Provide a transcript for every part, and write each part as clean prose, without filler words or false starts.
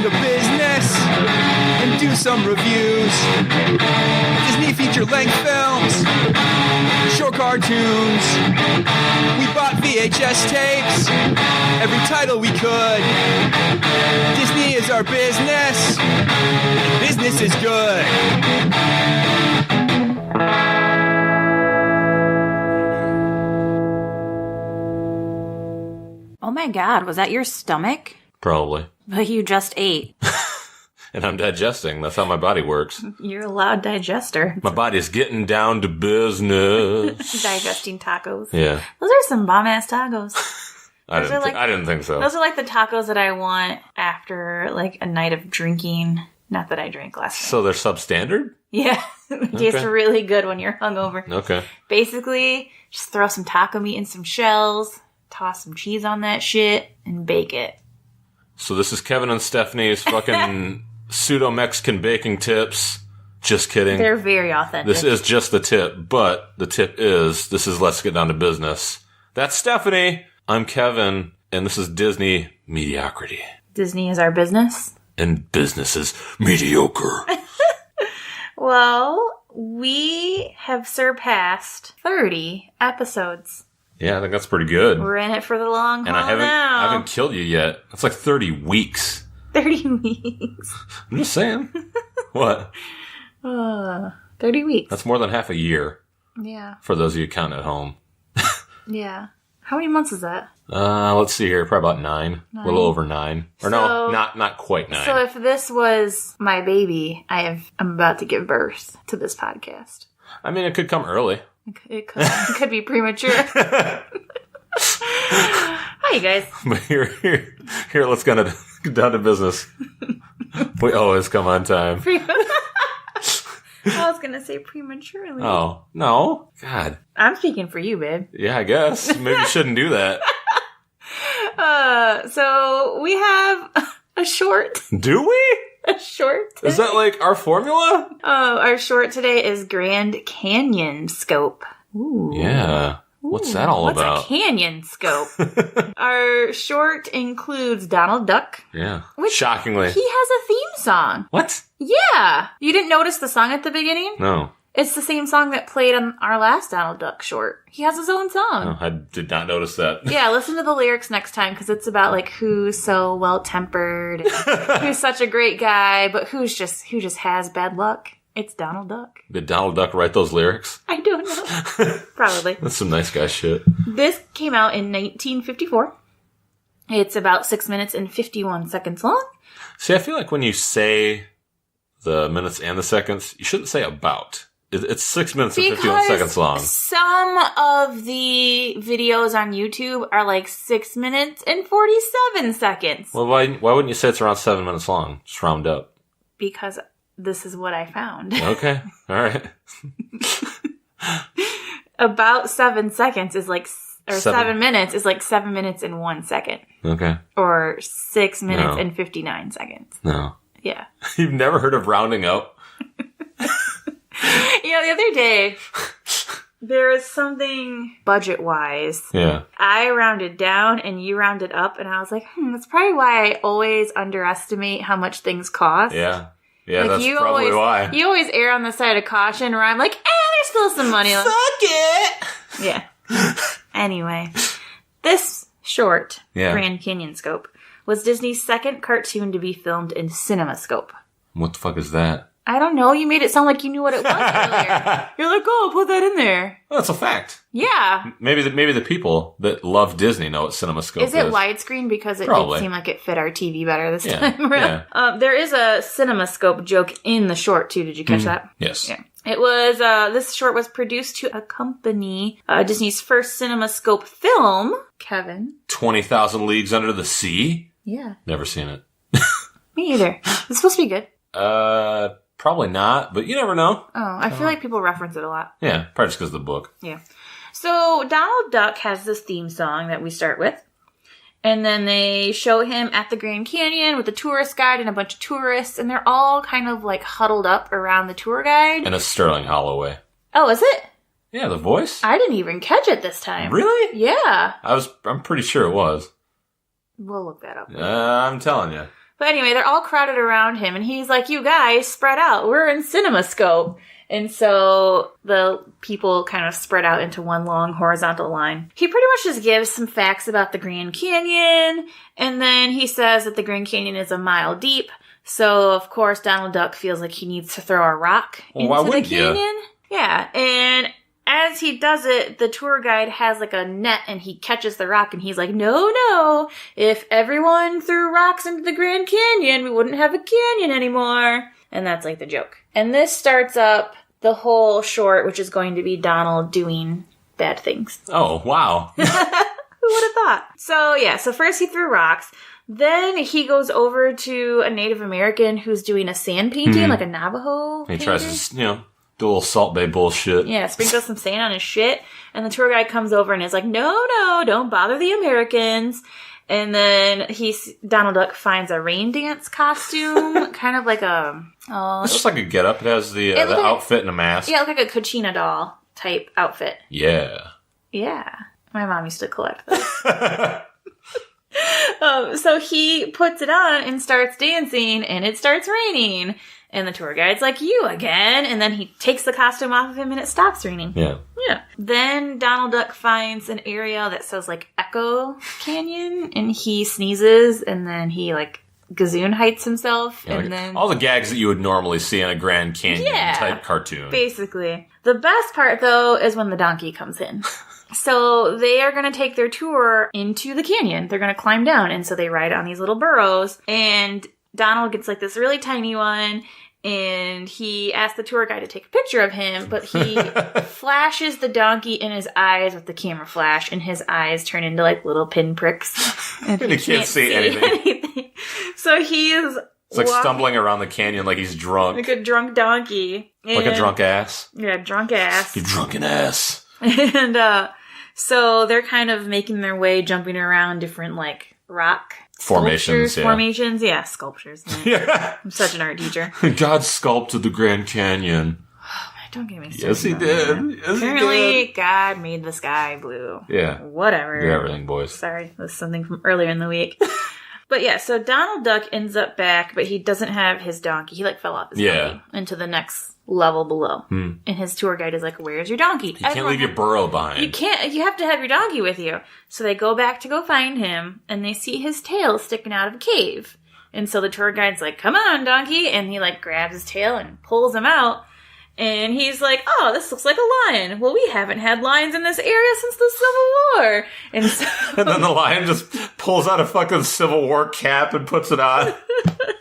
down to business and do some reviews. Disney feature-length films, short cartoons. We bought VHS tapes, every title we could. Disney is our business, and business is good. Oh my God, was that your stomach? Probably. But you just ate. And I'm digesting. That's how my body works. You're a loud digester. My body's getting down to business. Digesting tacos. Yeah. Those are some bomb-ass tacos. I didn't think so. Those are like the tacos that I want after like a night of drinking. Not that I drank last night. So they're substandard? Yeah. It tastes really good when you're hungover. Okay. Basically, just throw some taco meat in some shells, toss some cheese on that shit, and bake it. So this is Kevin and Stephanie's fucking pseudo-Mexican baking tips. Just kidding. They're very authentic. This is just the tip, but the tip is, this is Let's Get Down to Business. That's Stephanie. I'm Kevin, and this is Disney Mediocrity. Disney is our business. And business is mediocre. Well, we have surpassed 30 episodes. Yeah, I think that's pretty good. We're in it for the long haul and I haven't killed you yet. That's like 30 weeks. 30 weeks. I'm just saying. What? 30 weeks. That's more than half a year. Yeah. For those of you counting at home. Yeah. How many months is that? Let's see here. Probably about 9. A little over 9. Or no, not quite 9. So if this was my baby, I'm about to give birth to this podcast. I mean, it could come early. It could be premature. Hi, you guys. But here, let's get down to business. We always come on time. I was going to say prematurely. Oh, no. God. I'm speaking for you, babe. Yeah, I guess. Maybe you shouldn't do that. So we have a short. Do we? A short today. Is that like our formula? Our short today is Grand Canyonscope. Ooh. Yeah. What's that all about? What's a Canyonscope? Our short includes Donald Duck. Yeah. Which shockingly. He has a theme song. What? Yeah. You didn't notice the song at the beginning? No. It's the same song that played on our last Donald Duck short. He has his own song. Oh, I did not notice that. Yeah, listen to the lyrics next time, because it's about like who's so well-tempered, and who's such a great guy, but who just has bad luck. It's Donald Duck. Did Donald Duck write those lyrics? I don't know. Probably. That's some nice guy shit. This came out in 1954. It's about 6 minutes and 51 seconds long. See, I feel like when you say the minutes and the seconds, you shouldn't say about. It's 6 minutes and 51 seconds long. Some of the videos on YouTube are like 6 minutes and 47 seconds. Well, why wouldn't you say it's around 7 minutes long? Just round up. Because this is what I found. Okay. All right. About 7 seconds is like, or 7 minutes is like 7 minutes and 1 second. Okay. Or 6 minutes and 59 seconds. No. Yeah. You've never heard of rounding up? You know, the other day, there was something budget-wise. Yeah. I rounded down and you rounded up, and I was like, that's probably why I always underestimate how much things cost. Yeah. Yeah, like that's probably why. You always err on the side of caution, where I'm like, there's still some money left. Fuck it! Yeah. Anyway, this short, Grand Canyonscope, was Disney's second cartoon to be filmed in CinemaScope. What the fuck is that? I don't know. You made it sound like you knew what it was earlier. You're like, oh, put that in there. Well, that's a fact. Yeah. Maybe the people that love Disney know what CinemaScope is. Is it widescreen? Because it did seem like it fit our TV better this time around. Yeah. There is a CinemaScope joke in the short, too. Did you catch that? Yes. Yeah. It was, this short was produced to accompany Disney's first CinemaScope film. Kevin. 20,000 Leagues Under the Sea? Yeah. Never seen it. Me either. It's supposed to be good. Probably not, but you never know. Oh, I feel like people reference it a lot. Yeah, probably just because of the book. Yeah. So Donald Duck has this theme song that we start with. And then they show him at the Grand Canyon with a tourist guide and a bunch of tourists. And they're all kind of like huddled up around the tour guide. And it's Sterling Holloway. Oh, is it? Yeah, the voice. I didn't even catch it this time. Really? Yeah. I'm pretty sure it was. We'll look that up. I'm telling you. But anyway, they're all crowded around him, and he's like, you guys, spread out. We're in CinemaScope. And so the people kind of spread out into one long horizontal line. He pretty much just gives some facts about the Grand Canyon, and then he says that the Grand Canyon is a mile deep. So, of course, Donald Duck feels like he needs to throw a rock into the canyon. Yeah, and as he does it, the tour guide has like a net and he catches the rock and he's like, no, if everyone threw rocks into the Grand Canyon, we wouldn't have a canyon anymore. And that's like the joke. And this starts up the whole short, which is going to be Donald doing bad things. Oh, wow. Who would have thought? So first he threw rocks. Then he goes over to a Native American who's doing a sand painting, like a Navajo painter. He tries to, do a little Salt Bay bullshit. Yeah, sprinkles some sand on his shit. And the tour guide comes over and is like, no, don't bother the Americans. And then Donald Duck finds a rain dance costume, kind of like a... it's just like a getup. It has the outfit and a mask. Yeah, it looked like a Kachina doll type outfit. Yeah. Yeah. My mom used to collect those. So he puts it on and starts dancing, and it starts raining. And the tour guide's like, you again? And then he takes the costume off of him, and it stops raining. Yeah. Then Donald Duck finds an area that says, like, Echo Canyon, and he sneezes, and then he, like, gazoon heights himself, Yeah, and like then... all the gags that you would normally see in a Grand Canyon type cartoon. Basically. The best part, though, is when the donkey comes in. So they are going to take their tour into the canyon. They're going to climb down, and so they ride on these little burros, and Donald gets, like, this really tiny one, and he asks the tour guide to take a picture of him, but he flashes the donkey in his eyes with the camera flash, and his eyes turn into, like, little pinpricks. And he can't see anything. So he is... It's like stumbling around the canyon like he's drunk. Like a drunk donkey. Like a drunk ass. Yeah, drunk ass. You drunken ass. And so they're kind of making their way, jumping around different, like, rock... Formations. Yeah, sculptures. Yeah. I'm such an art teacher. God sculpted the Grand Canyon. Oh, man, don't get me started. Yes, he did. Yes, Apparently, God made the sky blue. Yeah. Whatever. You're everything, boys. Sorry, that was something from earlier in the week. But yeah, so Donald Duck ends up back, but he doesn't have his donkey. He, like, fell off his donkey into the next level below. And his tour guide is like, where's your donkey? You can't leave your burro behind. You have to have your donkey with you. So they go back to go find him, and they see his tail sticking out of a cave. And so the tour guide's like, come on, donkey. And he, like, grabs his tail and pulls him out. And he's like, oh, this looks like a lion. Well, we haven't had lions in this area since the Civil War. And so... and then the lion just pulls out a fucking Civil War cap and puts it on.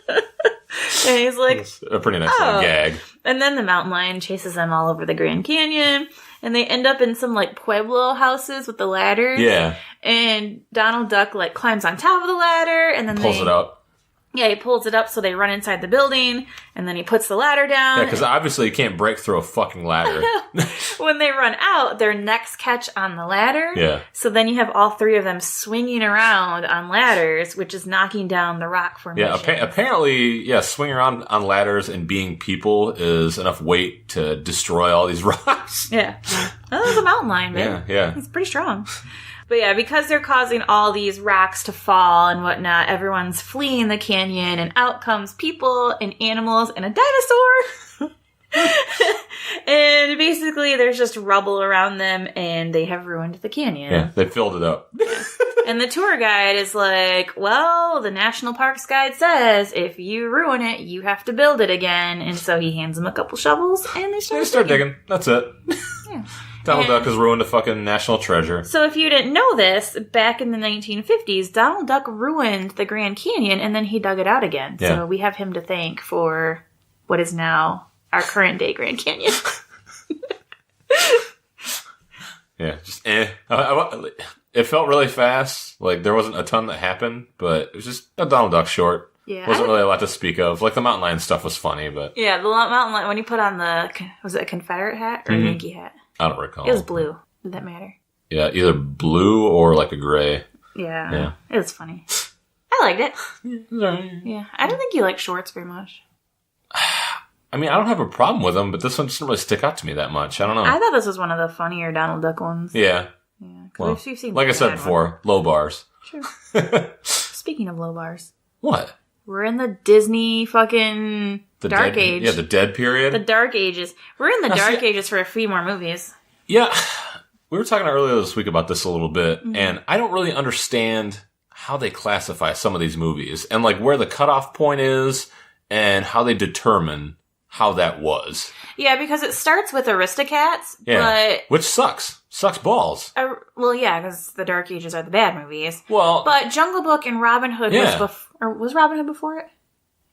And he's like... It's a pretty nice little gag. And then the mountain lion chases them all over the Grand Canyon. And they end up in some, like, Pueblo houses with the ladders. Yeah. And Donald Duck, like, climbs on top of the ladder. And then pulls it up. Yeah, he pulls it up so they run inside the building, and then he puts the ladder down. Yeah, because obviously you can't break through a fucking ladder. When they run out, their necks catch on the ladder. Yeah. So then you have all three of them swinging around on ladders, which is knocking down the rock formation. Yeah, apparently, swinging around on ladders and being people is enough weight to destroy all these rocks. Yeah. That was a mountain lion, man. Yeah. He's pretty strong. But yeah, because they're causing all these rocks to fall and whatnot, everyone's fleeing the canyon, and out comes people and animals and a dinosaur. And basically, there's just rubble around them, and they have ruined the canyon. Yeah, they filled it up. And the tour guide is like, well, the National Parks guide says if you ruin it, you have to build it again. And so he hands them a couple shovels, and they start digging. That's it. Yeah. Donald Duck has ruined a fucking national treasure. So if you didn't know this, back in the 1950s, Donald Duck ruined the Grand Canyon, and then he dug it out again. Yeah. So we have him to thank for what is now our current day Grand Canyon. Yeah, just it felt really fast. Like, there wasn't a ton that happened, but it was just a Donald Duck short. Yeah. Wasn't really a lot to speak of. Like, the mountain lion stuff was funny, but... Yeah, the mountain lion, when he put on the... Was it a Confederate hat or a Yankee hat? I don't recall. It was blue. Did that matter? Yeah, either blue or, like, a gray. Yeah. It was funny. I liked it. Yeah. I don't think you like shorts very much. I mean, I don't have a problem with them, but this one just didn't really stick out to me that much. I don't know. I thought this was one of the funnier Donald Duck ones. Yeah. Yeah. Well, we've seen like I said before, low bars. True. Speaking of low bars. What? We're in the Disney fucking dark age. Yeah, the dead period. The dark ages. We're in the dark ages for a few more movies. Yeah. We were talking earlier this week about this a little bit, and I don't really understand how they classify some of these movies and like where the cutoff point is and how they determine how that was. Yeah, because it starts with Aristocats, which sucks. Sucks balls. Well, yeah, because the Dark Ages are the bad movies. Well, but Jungle Book and Robin Hood was Robin Hood before it?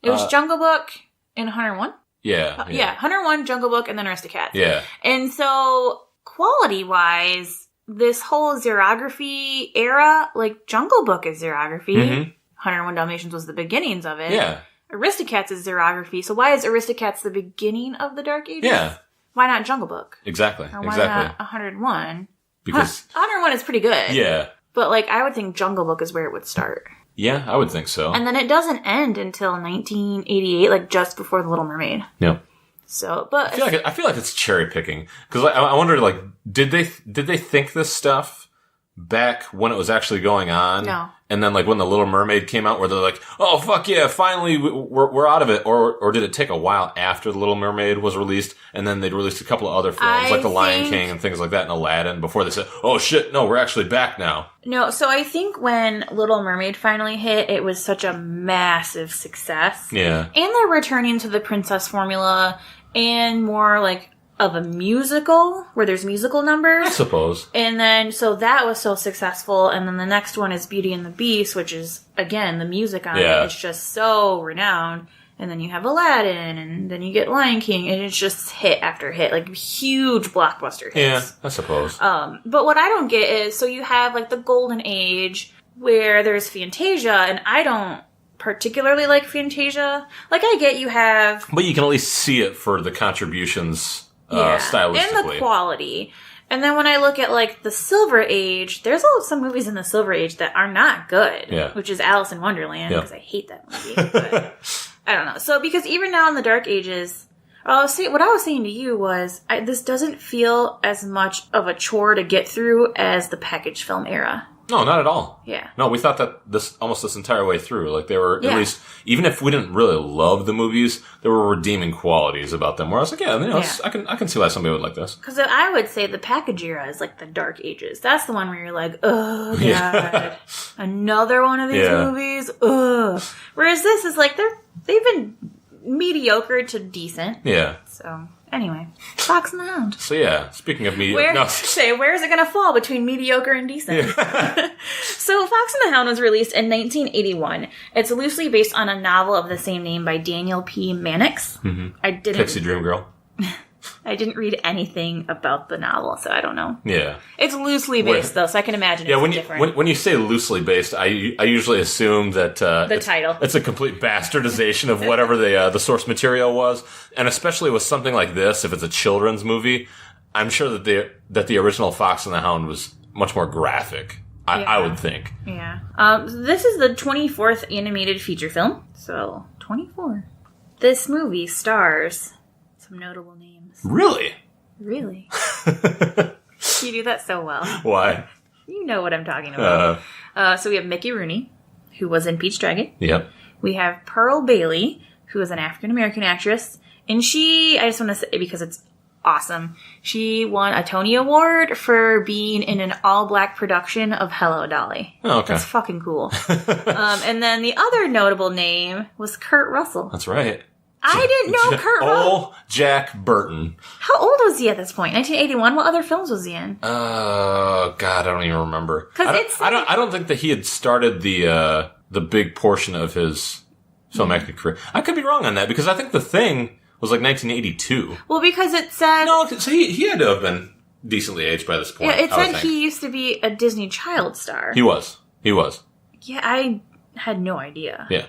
It was Jungle Book and 101? Yeah. 101, Jungle Book, and then Aristocats. Yeah. And so, quality-wise, this whole xerography era, like, Jungle Book is xerography. 101 Dalmatians was the beginnings of it. Yeah. Aristocats is xerography. So why is Aristocats the beginning of the Dark Ages? Yeah. Why not Jungle Book? Exactly. Or why not 101? Because 101 is pretty good. Yeah. But, like, I would think Jungle Book is where it would start. Yeah, I would think so. And then it doesn't end until 1988, like, just before The Little Mermaid. Yeah. So, but... I feel like it's cherry picking. Because I wonder, like, did they think this stuff back when it was actually going on? No. And then, like, when The Little Mermaid came out, where they're like, oh, fuck yeah, finally, we're out of it. Or did it take a while after The Little Mermaid was released, and then they'd released a couple of other films, like The Lion King and things like that, and Aladdin, before they said, oh, shit, no, we're actually back now. No, so I think when Little Mermaid finally hit, it was such a massive success. Yeah. And they're returning to the princess formula and more, like, of a musical, where there's musical numbers. I suppose. And then, so that was so successful, and then the next one is Beauty and the Beast, which is, again, the music on it is just so renowned. And then you have Aladdin, and then you get Lion King, and it's just hit after hit, like huge blockbuster hits. Yeah, I suppose. But what I don't get is, so you have, like, the Golden Age, where there's Fantasia, and I don't particularly like Fantasia. Like, I get you have... But you can at least see it for the contributions... stylistically. And the quality. And then when I look at, like, the Silver Age, there's some movies in the Silver Age that are not good. Yeah. Which is Alice in Wonderland, because I hate that movie. But I don't know. So, because even now in the Dark Ages, what I was saying to you was, this doesn't feel as much of a chore to get through as the package film era. No, not at all. Yeah. No, we thought that this entire way through. Like, they were, at least, even if we didn't really love the movies, there were redeeming qualities about them. Where I was like, I can see why somebody would like this. Because I would say the package era is like the Dark Ages. That's the one where you're like, oh, God, another one of these movies? Ugh. Whereas this is like, they've been mediocre to decent. Yeah. So... Anyway, Fox and the Hound. So yeah, speaking of mediocre... where is it going to fall between mediocre and decent? Yeah. So Fox and the Hound was released in 1981. It's loosely based on a novel of the same name by Daniel P. Mannix. Mm-hmm. Pixie Dream Girl. I didn't read anything about the novel, so I don't know. Yeah. It's loosely based, though, so I can imagine it's different. When you say loosely based, I usually assume that the title. It's a complete bastardization of whatever the source material was. And especially with something like this, if it's a children's movie, I'm sure that the original Fox and the Hound was much more graphic. I would think. Yeah. This is the 24th animated feature film. So, 24. This movie stars some notable names. Really? Really? You do that so well. Why? You know what I'm talking about. So we have Mickey Rooney, who was in Pete's Dragon. Yep. We have Pearl Bailey, who is an African-American actress. And I just want to say, because it's awesome, she won a Tony Award for being in an all-black production of Hello, Dolly. Oh, okay. That's fucking cool. And then the other notable name was Kurt Russell. That's right. I didn't know Kurt Russell. Jack Burton. How old was he at this point? 1981? What other films was he in? Oh, God, I don't even remember. I don't think that he had started the big portion of his filmmaking career. I could be wrong on that, because I think The Thing was like 1982. Well, because it said... No, so he had to have been decently aged by this point. Yeah, it said he used to be a Disney child star. He was. Yeah, I had no idea. Yeah.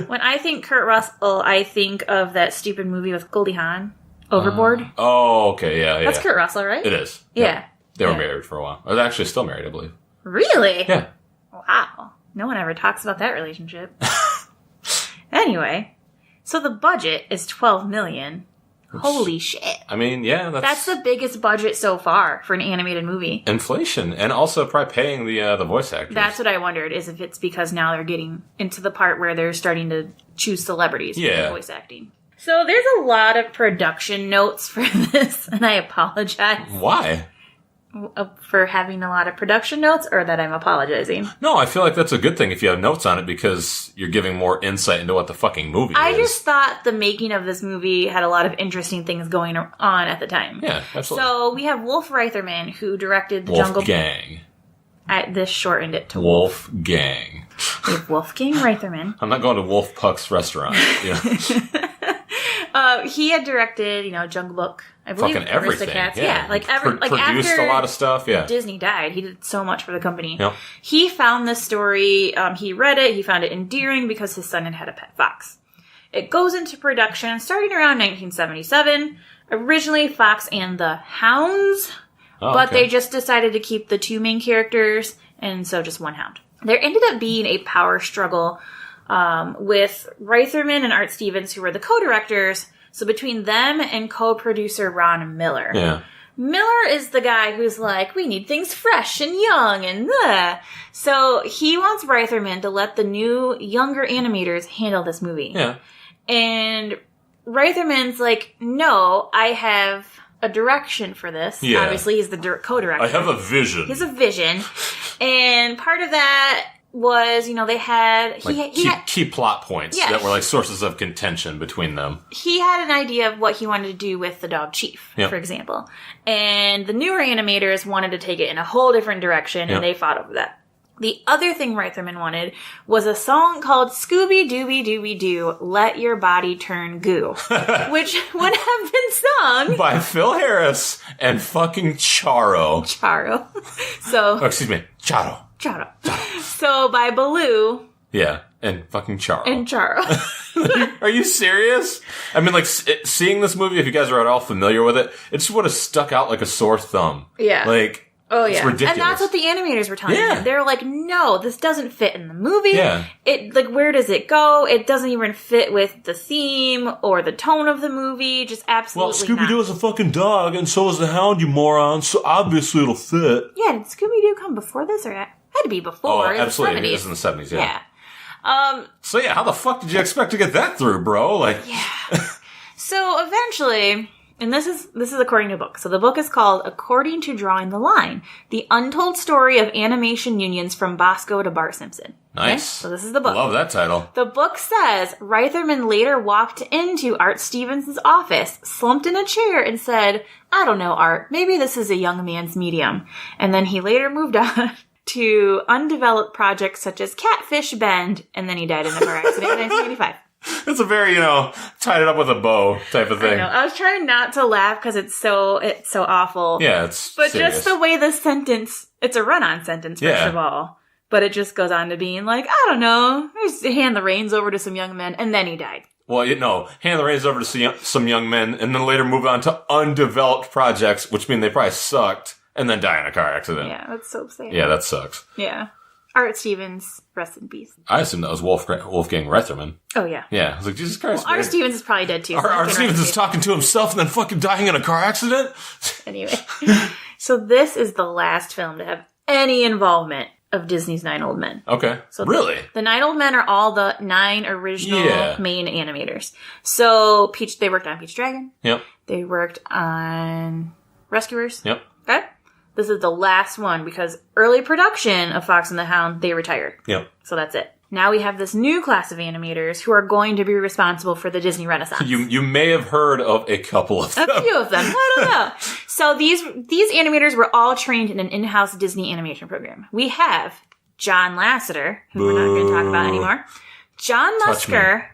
When I think Kurt Russell, I think of that stupid movie with Goldie Hawn, Overboard. Oh, okay, yeah. That's Kurt Russell, right? It is. Yeah. They were married for a while. They're actually still married, I believe. Really? Yeah. Wow. No one ever talks about that relationship. Anyway, so the budget is $12 million. Holy shit. I mean, yeah, that's the biggest budget so far for an animated movie. Inflation, and also probably paying the voice actors. That's what I wondered, is if it's because now they're getting into the part where they're starting to choose celebrities for their voice acting. So there's a lot of production notes for this, and I apologize. Why? For having a lot of production notes, or that I'm apologizing? No, I feel like that's a good thing if you have notes on it, because you're giving more insight into what the fucking movie is. I just thought the making of this movie had a lot of interesting things going on at the time. Yeah, absolutely. So we have Wolf Reitherman, who directed the Jungle Gang. This shortened it to Wolf Gang. We have Wolfgang Reitherman. I'm not going to Wolf Puck's restaurant. He had directed, Jungle Book. I believe fucking everything. Aristocats. Yeah, produced after a lot of stuff. Yeah, Disney died. He did so much for the company. Yep. He found this story. He read it. He found it endearing because his son had a pet fox. It goes into production starting around 1977. Originally, Fox and the Hounds, but they just decided to keep the two main characters, and so just one Hound. There ended up being a power struggle with Reitherman and Art Stevens, who were the co-directors. So between them and co-producer Ron Miller. Yeah. Miller is the guy who's like, we need things fresh and young and So he wants Reitherman to let the new, younger animators handle this movie. Yeah. And Reitherman's like, no, I have a direction for this. Yeah. Obviously, he's the co-director. I have a vision. He has a vision. And part of that was, they had... key plot points that were like sources of contention between them. He had an idea of what he wanted to do with the dog Chief, for example. And the newer animators wanted to take it in a whole different direction, and they fought over that. The other thing Reitherman wanted was a song called Scooby Dooby Dooby Doo, Let Your Body Turn Goo, which would have been sung by Phil Harris and fucking Charo. Excuse me, Charo. So by Baloo. Yeah, and fucking Charo. And Are you serious? I mean, like, seeing this movie, if you guys are at all familiar with it, it just would have stuck out like a sore thumb. Yeah. Like, oh, yeah. It's ridiculous. And that's what the animators were telling him. They were like, no, this doesn't fit in the movie. Yeah. Where does it go? It doesn't even fit with the theme or the tone of the movie. Just absolutely Well, Scooby-Doo is a fucking dog, and so is the Hound, you moron, so obviously it'll fit. Yeah, did Scooby-Doo come before this, or had to be before? Oh, absolutely. It was in the 70s, yeah. So yeah, how the fuck did you expect to get that through, bro? Like, yeah. So eventually, and this is according to the book. So the book is called According to Drawing the Line, The Untold Story of Animation Unions from Bosco to Bart Simpson. Nice. Okay? So this is the book. Love that title. The book says Reitherman later walked into Art Stevens' office, slumped in a chair, and said, I don't know, Art, maybe this is a young man's medium. And then he later moved on to undeveloped projects such as Catfish Bend, and then he died in a car accident in 1985. It's a very, tied it up with a bow type of thing. I know. I was trying not to laugh because it's so awful. Yeah, But serious. Just the way the sentence, it's a run-on sentence, first of all. But it just goes on to being like, I don't know, just hand the reins over to some young men, and then he died. Well, hand the reins over to some young men, and then later move on to undeveloped projects, which mean they probably sucked, and then die in a car accident. Yeah, that's so sad. Yeah, that sucks. Yeah. Art Stevens, rest in peace. I assume that was Wolfgang Reitherman. Oh, yeah. Yeah, I was like, Jesus Christ. Well, Art Stevens is probably dead, too. Art Stevens is talking to himself and then fucking dying in a car accident? Anyway. So this is the last film to have any involvement of Disney's 9 Old Men. Okay. So really? The 9 Old Men are all the 9 original main animators. So they worked on Peach Dragon. Yep. They worked on Rescuers. Yep. Okay. This is the last one because early production of Fox and the Hound, they retired. Yep. So that's it. Now we have this new class of animators who are going to be responsible for the Disney Renaissance. You may have heard of a couple of them. A few of them. I don't know. So these animators were all trained in an in-house Disney animation program. We have John Lasseter, who we're not going to talk about anymore. John Musker,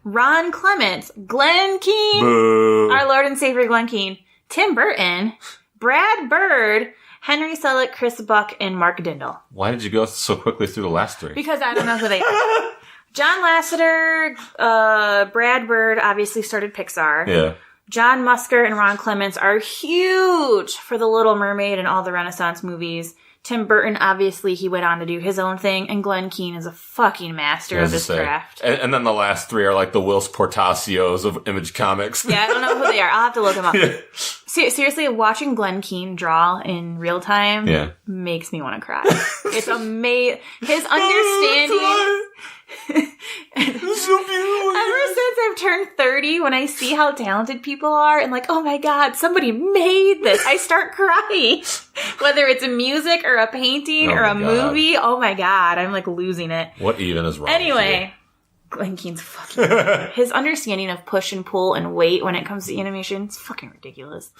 Ron Clements, Glen Keane, our Lord and Savior Glen Keane, Tim Burton, Brad Bird, Henry Selick, Chris Buck, and Mark Dindal. Why did you go so quickly through the last 3? Because I don't know who they are. John Lasseter, Brad Bird obviously started Pixar. Yeah. John Musker and Ron Clements are huge for The Little Mermaid and all the Renaissance movies. Tim Burton, obviously, he went on to do his own thing, and Glen Keane is a fucking master of his craft. And then the last three are like the Whilce Portacios of Image Comics. Yeah, I don't know who they are. I'll have to look them up. Yeah. Seriously, watching Glen Keane draw in real time makes me want to cry. It's amazing. His understanding... It's so beautiful. Ever since I've turned 30, when I see how talented people are and like, oh my god, somebody made this, I start crying. Whether it's a music or a painting or a movie, oh my god, I'm like losing it. What even is wrong? Anyway, Glen Keane's fucking... His understanding of push and pull and weight when it comes to animation is fucking ridiculous.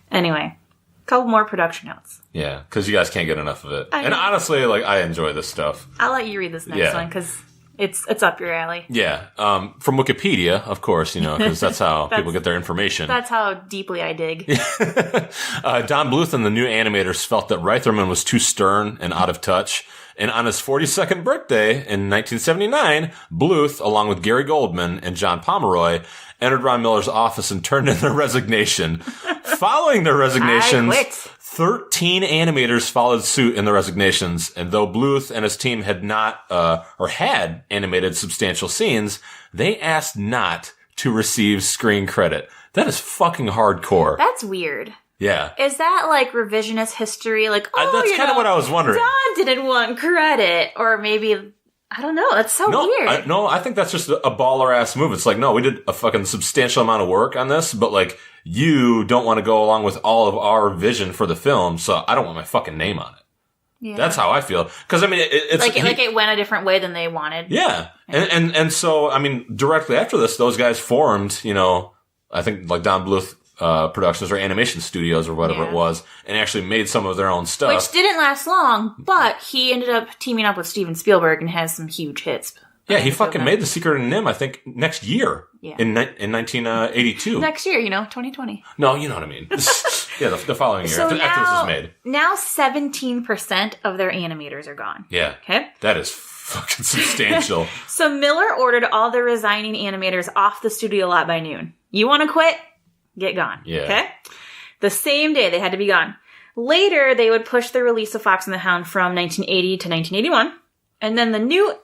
Anyway, a couple more production notes. Yeah, because you guys can't get enough of it. And honestly, like, I enjoy this stuff. I'll let you read this next one, because... It's up your alley. Yeah. From Wikipedia, of course, because that's how people get their information. That's how deeply I dig. Don Bluth and the new animators felt that Reitherman was too stern and out of touch. And on his 42nd birthday in 1979, Bluth, along with Gary Goldman and John Pomeroy, entered Ron Miller's office and turned in their resignation. Following their resignations, 13 animators followed suit in the resignations, and though Bluth and his team had not, or had animated substantial scenes, they asked not to receive screen credit. That is fucking hardcore. That's weird. Yeah. Is that like revisionist history? Like, that's kind of what I was wondering. Don didn't want credit, or maybe... I don't know. That's so weird. I think that's just a baller-ass move. It's like, no, we did a fucking substantial amount of work on this, but, like, you don't want to go along with all of our vision for the film, so I don't want my fucking name on it. Yeah. That's how I feel. Because, I mean, it's... Like it went a different way than they wanted. Yeah. And so, I mean, directly after this, those guys formed, I think, like, Don Bluth Productions or Animation Studios or whatever it was, and actually made some of their own stuff. Which didn't last long, but he ended up teaming up with Steven Spielberg and has some huge hits. Yeah, he fucking made The Secret of NIMH, I think, next year. Yeah. In 1982. Next year, 2020. No, you know what I mean. Yeah, the following year, after this was made. Now 17% of their animators are gone. Yeah. Okay? That is fucking substantial. So Miller ordered all the resigning animators off the studio lot by noon. You want to quit? Get gone. Yeah. Okay? The same day, they had to be gone. Later, they would push the release of Fox and the Hound from 1980 to 1981. And then the new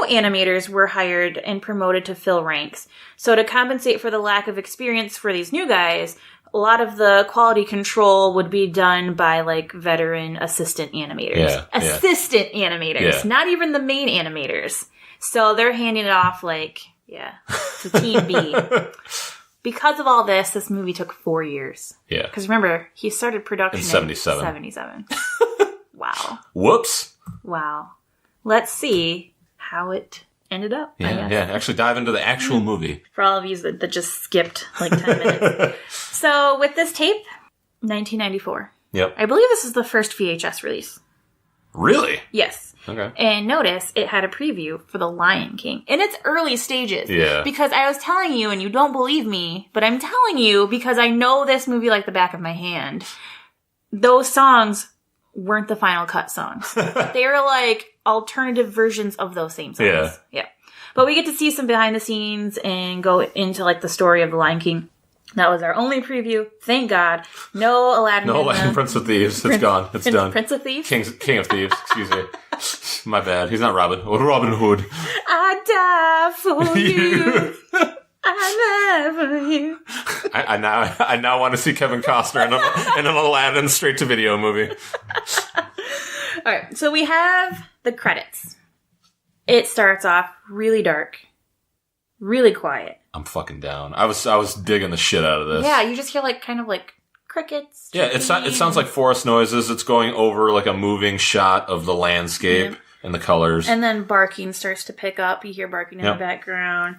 animators were hired and promoted to fill ranks. So to compensate for the lack of experience for these new guys, a lot of the quality control would be done by, like, veteran assistant animators. Assistant animators. Not even the main animators. So they're handing it off, to Team B. Because of all this movie took 4 years. Yeah. Because remember, he started production in 77. Wow. Whoops. Wow. Let's see how it ended up. Yeah, actually dive into the actual movie. For all of you that just skipped 10 minutes. So with this tape, 1994. Yep. I believe this is the first VHS release. Really? Yes. Okay. And notice it had a preview for The Lion King in its early stages. Yeah. Because I was telling you, and you don't believe me, but I'm telling you because I know this movie like the back of my hand. Those songs weren't the final cut songs. They were like alternative versions of those same songs. Yeah. But we get to see some behind the scenes and go into like the story of The Lion King. That was our only preview. Thank God. No Aladdin. No Aladdin, Prince of Thieves. It's gone. It's done. Prince of Thieves? King of Thieves. Excuse me. My bad. He's not Robin. Robin Hood. I die for you. I die for you. I now want to see Kevin Costner in an Aladdin straight-to-video movie. All right. So we have the credits. It starts off really dark. Really quiet. I'm fucking down. I was digging the shit out of this. Yeah, you just hear kind of crickets. Yeah, it sounds like forest noises. It's going over like a moving shot of the landscape and the colors. And then barking starts to pick up. You hear barking in the background.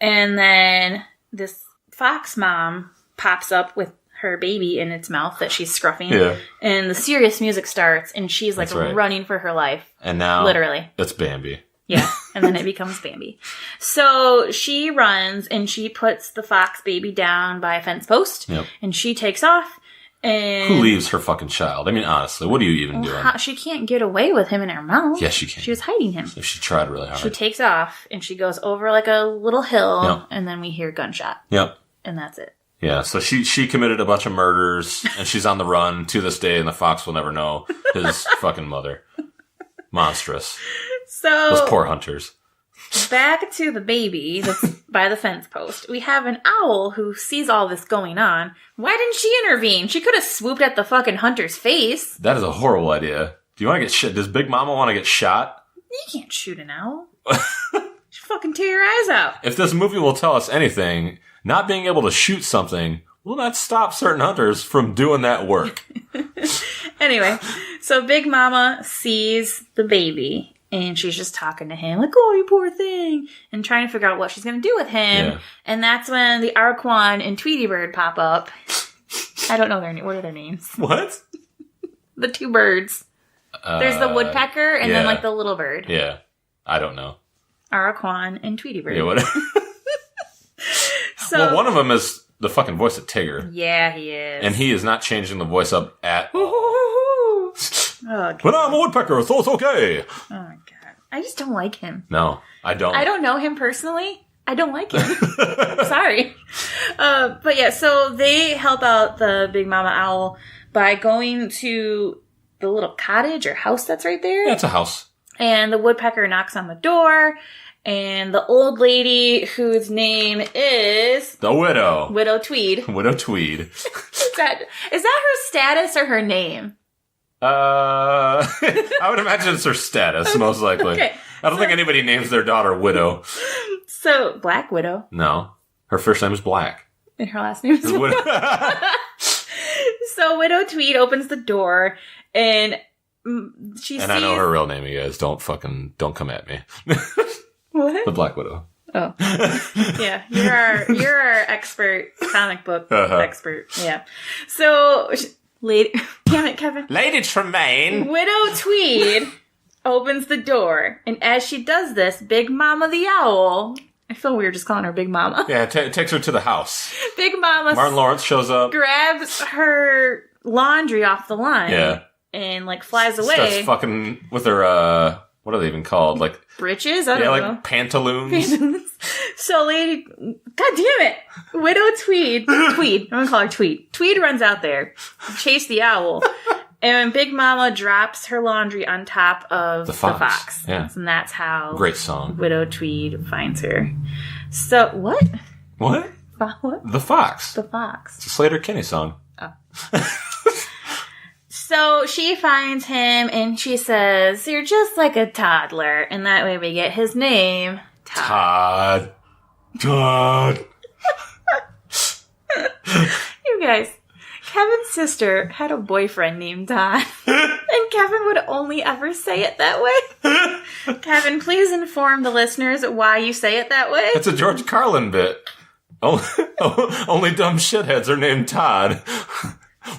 And then this fox mom pops up with her baby in its mouth that she's scruffing. Yeah. And the serious music starts and she's running for her life. And now literally. It's Bambi. Yeah, and then it becomes Bambi. So she runs and she puts the fox baby down by a fence post. Yep. And she takes off. And who leaves her fucking child? I mean, honestly, what are you even doing? She can't get away with him in her mouth. Yes, she can. She was hiding him. If she tried really hard. She takes off and she goes over like a little hill and then we hear gunshot. Yep. And that's it. Yeah, so she committed a bunch of murders, and she's on the run to this day, and the fox will never know his fucking mother. Monstrous. So those poor hunters. Back to the baby that's by the fence post. We have an owl who sees all this going on. Why didn't she intervene? She could have swooped at the fucking hunter's face. That is a horrible idea. Do you want to get shot? Does Big Mama want to get shot? You can't shoot an owl. She'll fucking tear your eyes out. If this movie will tell us anything, not being able to shoot something will not stop certain hunters from doing that work. Anyway, so Big Mama sees the baby, and she's just talking to him, like, oh, you poor thing, and trying to figure out what she's going to do with him. Yeah. And that's when the Araquan and Tweety Bird pop up. I don't know their name. What are their names? What? The two birds. There's the woodpecker and then, like, the little bird. Yeah. I don't know. Araquan and Tweety Bird. Yeah, what? So, well, one of them is the fucking voice of Tigger. Yeah, he is. And he is not changing the voice up at all. Oh, God. But I'm a woodpecker, so it's okay. Oh, my God. I just don't like him. No, I don't. I don't know him personally. I don't like him. Sorry. But yeah, so they help out the Big Mama Owl by going to the little cottage or house that's right there. Yeah, it's a house. And the woodpecker knocks on the door. And the old lady, whose name is... The widow. Widow Tweed. Widow Tweed. Is that her status or her name? I would imagine it's her status, most likely. Okay. I don't think anybody names their daughter Widow. So, Black Widow. No. Her first name is Black. And her last name is Widow. So, Widow Tweed opens the door, and she sees... And I know her real name, you guys. Don't come at me. What? The Black Widow. Oh. Yeah, you're our expert, comic book expert. Yeah. So, Lady... Damn it, Kevin. Lady Tremaine. Widow Tweed opens the door, and as she does this, Big Mama the Owl... I feel weird just calling her Big Mama. Yeah, it takes her to the house. Big Mama... Martin Lawrence shows up. Grabs her laundry off the line. Yeah. And, like, flies away. Starts fucking with her, what are they even called? Like... Breeches? I don't know. Yeah, like pantaloons. So, lady... God damn it! Widow Tweed... I'm gonna call her Tweed. Tweed runs out there. Chase the owl. And Big Mama drops her laundry on top of the fox. Yeah. And that's how... Great song. Widow Tweed finds her. So, what? What? What? The Fox. The Fox. It's a Slater-Kinney song. Oh. So she finds him and she says, "You're just like a toddler." And that way we get his name. Todd. Todd. You guys, Kevin's sister had a boyfriend named Todd. And Kevin would only ever say it that way. Kevin, please inform the listeners why you say it that way. It's a George Carlin bit. Only dumb shitheads are named Todd.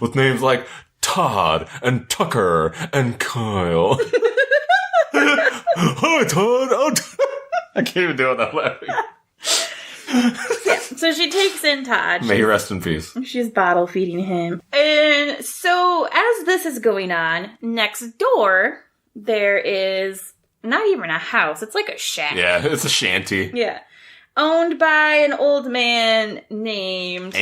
With names like Todd and Tucker and Kyle. Hi, Todd. I can't even do it without laughing. Yeah, so she takes in Todd. May he rest in peace. She's bottle feeding him. And so as this is going on, next door, there is not even a house. It's like a shack. Yeah, it's a shanty. Yeah. Owned by an old man named...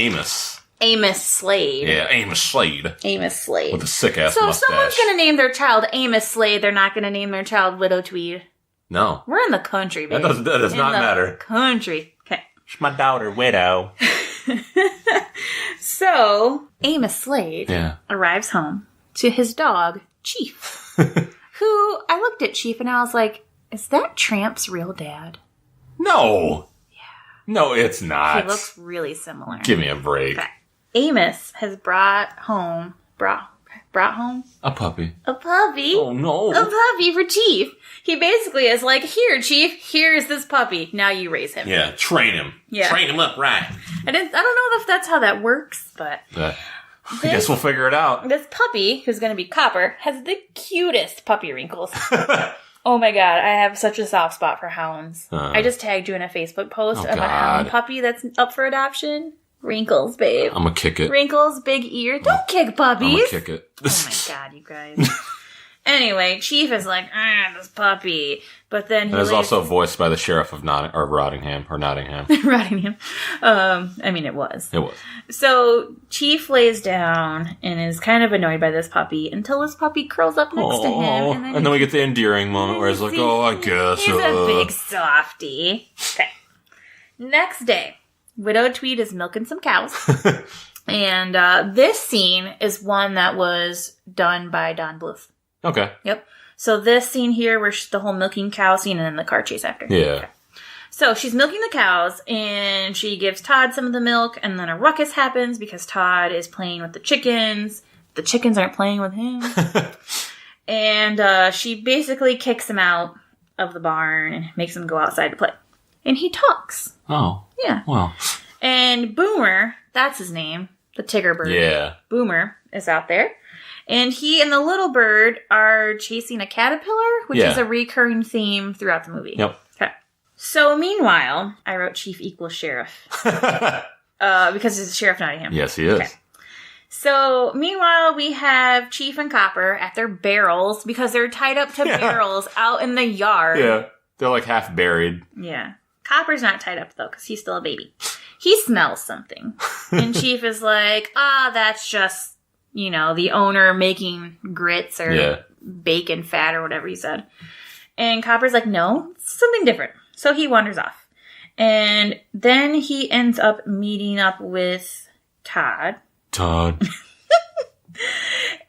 Amos Slade. Yeah, Amos Slade. Amos Slade. With a sick-ass mustache. So mustache. if someone's going to name their child Amos Slade, they're not going to name their child Widow Tweed. No. We're in the country, baby. That does not matter. Country. Okay. It's my daughter, Widow. So, Amos Slade arrives home to his dog, Chief. Who, I looked at Chief and I was like, is that Tramp's real dad? No. Yeah. No, it's not. He looks really similar. Give me a break. Okay. Amos has brought home a puppy. A puppy. Oh no. A puppy for Chief. He basically is like, "Here, Chief, here's this puppy. Now you raise him." Yeah, train him. Yeah. Train him up right. I don't know if that's how that works, but I guess we'll figure it out. This puppy, who's going to be Copper, has the cutest puppy wrinkles. Oh my God, I have such a soft spot for hounds. I just tagged you in a Facebook post of a hound puppy that's up for adoption. Wrinkles, babe. I'm gonna kick it. Wrinkles, big ear. Don't kick puppies. I'm gonna kick it. Oh my God, you guys. Anyway, Chief is like, this puppy. But then he was also voiced by the sheriff of Nottingham. Rottingham. I mean, it was. It was. So Chief lays down and is kind of annoyed by this puppy until this puppy curls up next to him. And then we get the endearing moment where he's like, I guess. He's a big softie. Okay. Next day, Widow Tweed is milking some cows. And this scene is one that was done by Don Bluth. Okay. Yep. So this scene here, where the whole milking cow scene and then the car chase after. Yeah. Okay. So she's milking the cows and she gives Todd some of the milk and then a ruckus happens because Todd is playing with the chickens. The chickens aren't playing with him. And she basically kicks him out of the barn and makes him go outside to play. And he talks. Oh. Yeah. Well. And Boomer, that's his name, the Tigger bird. Yeah. Boomer is out there. And he and the little bird are chasing a caterpillar, which is a recurring theme throughout the movie. Yep. Okay. So meanwhile, I wrote Chief equals Sheriff. Because he's Sheriff Nottingham. Yes, he is. Okay. So meanwhile, we have Chief and Copper at their barrels because they're tied up to barrels out in the yard. Yeah. They're like half buried. Yeah. Copper's not tied up though because he's still a baby. He smells something. And Chief is like, that's just... the owner making grits or bacon fat or whatever he said. And Copper's like, no, it's something different. So he wanders off. And then he ends up meeting up with Todd.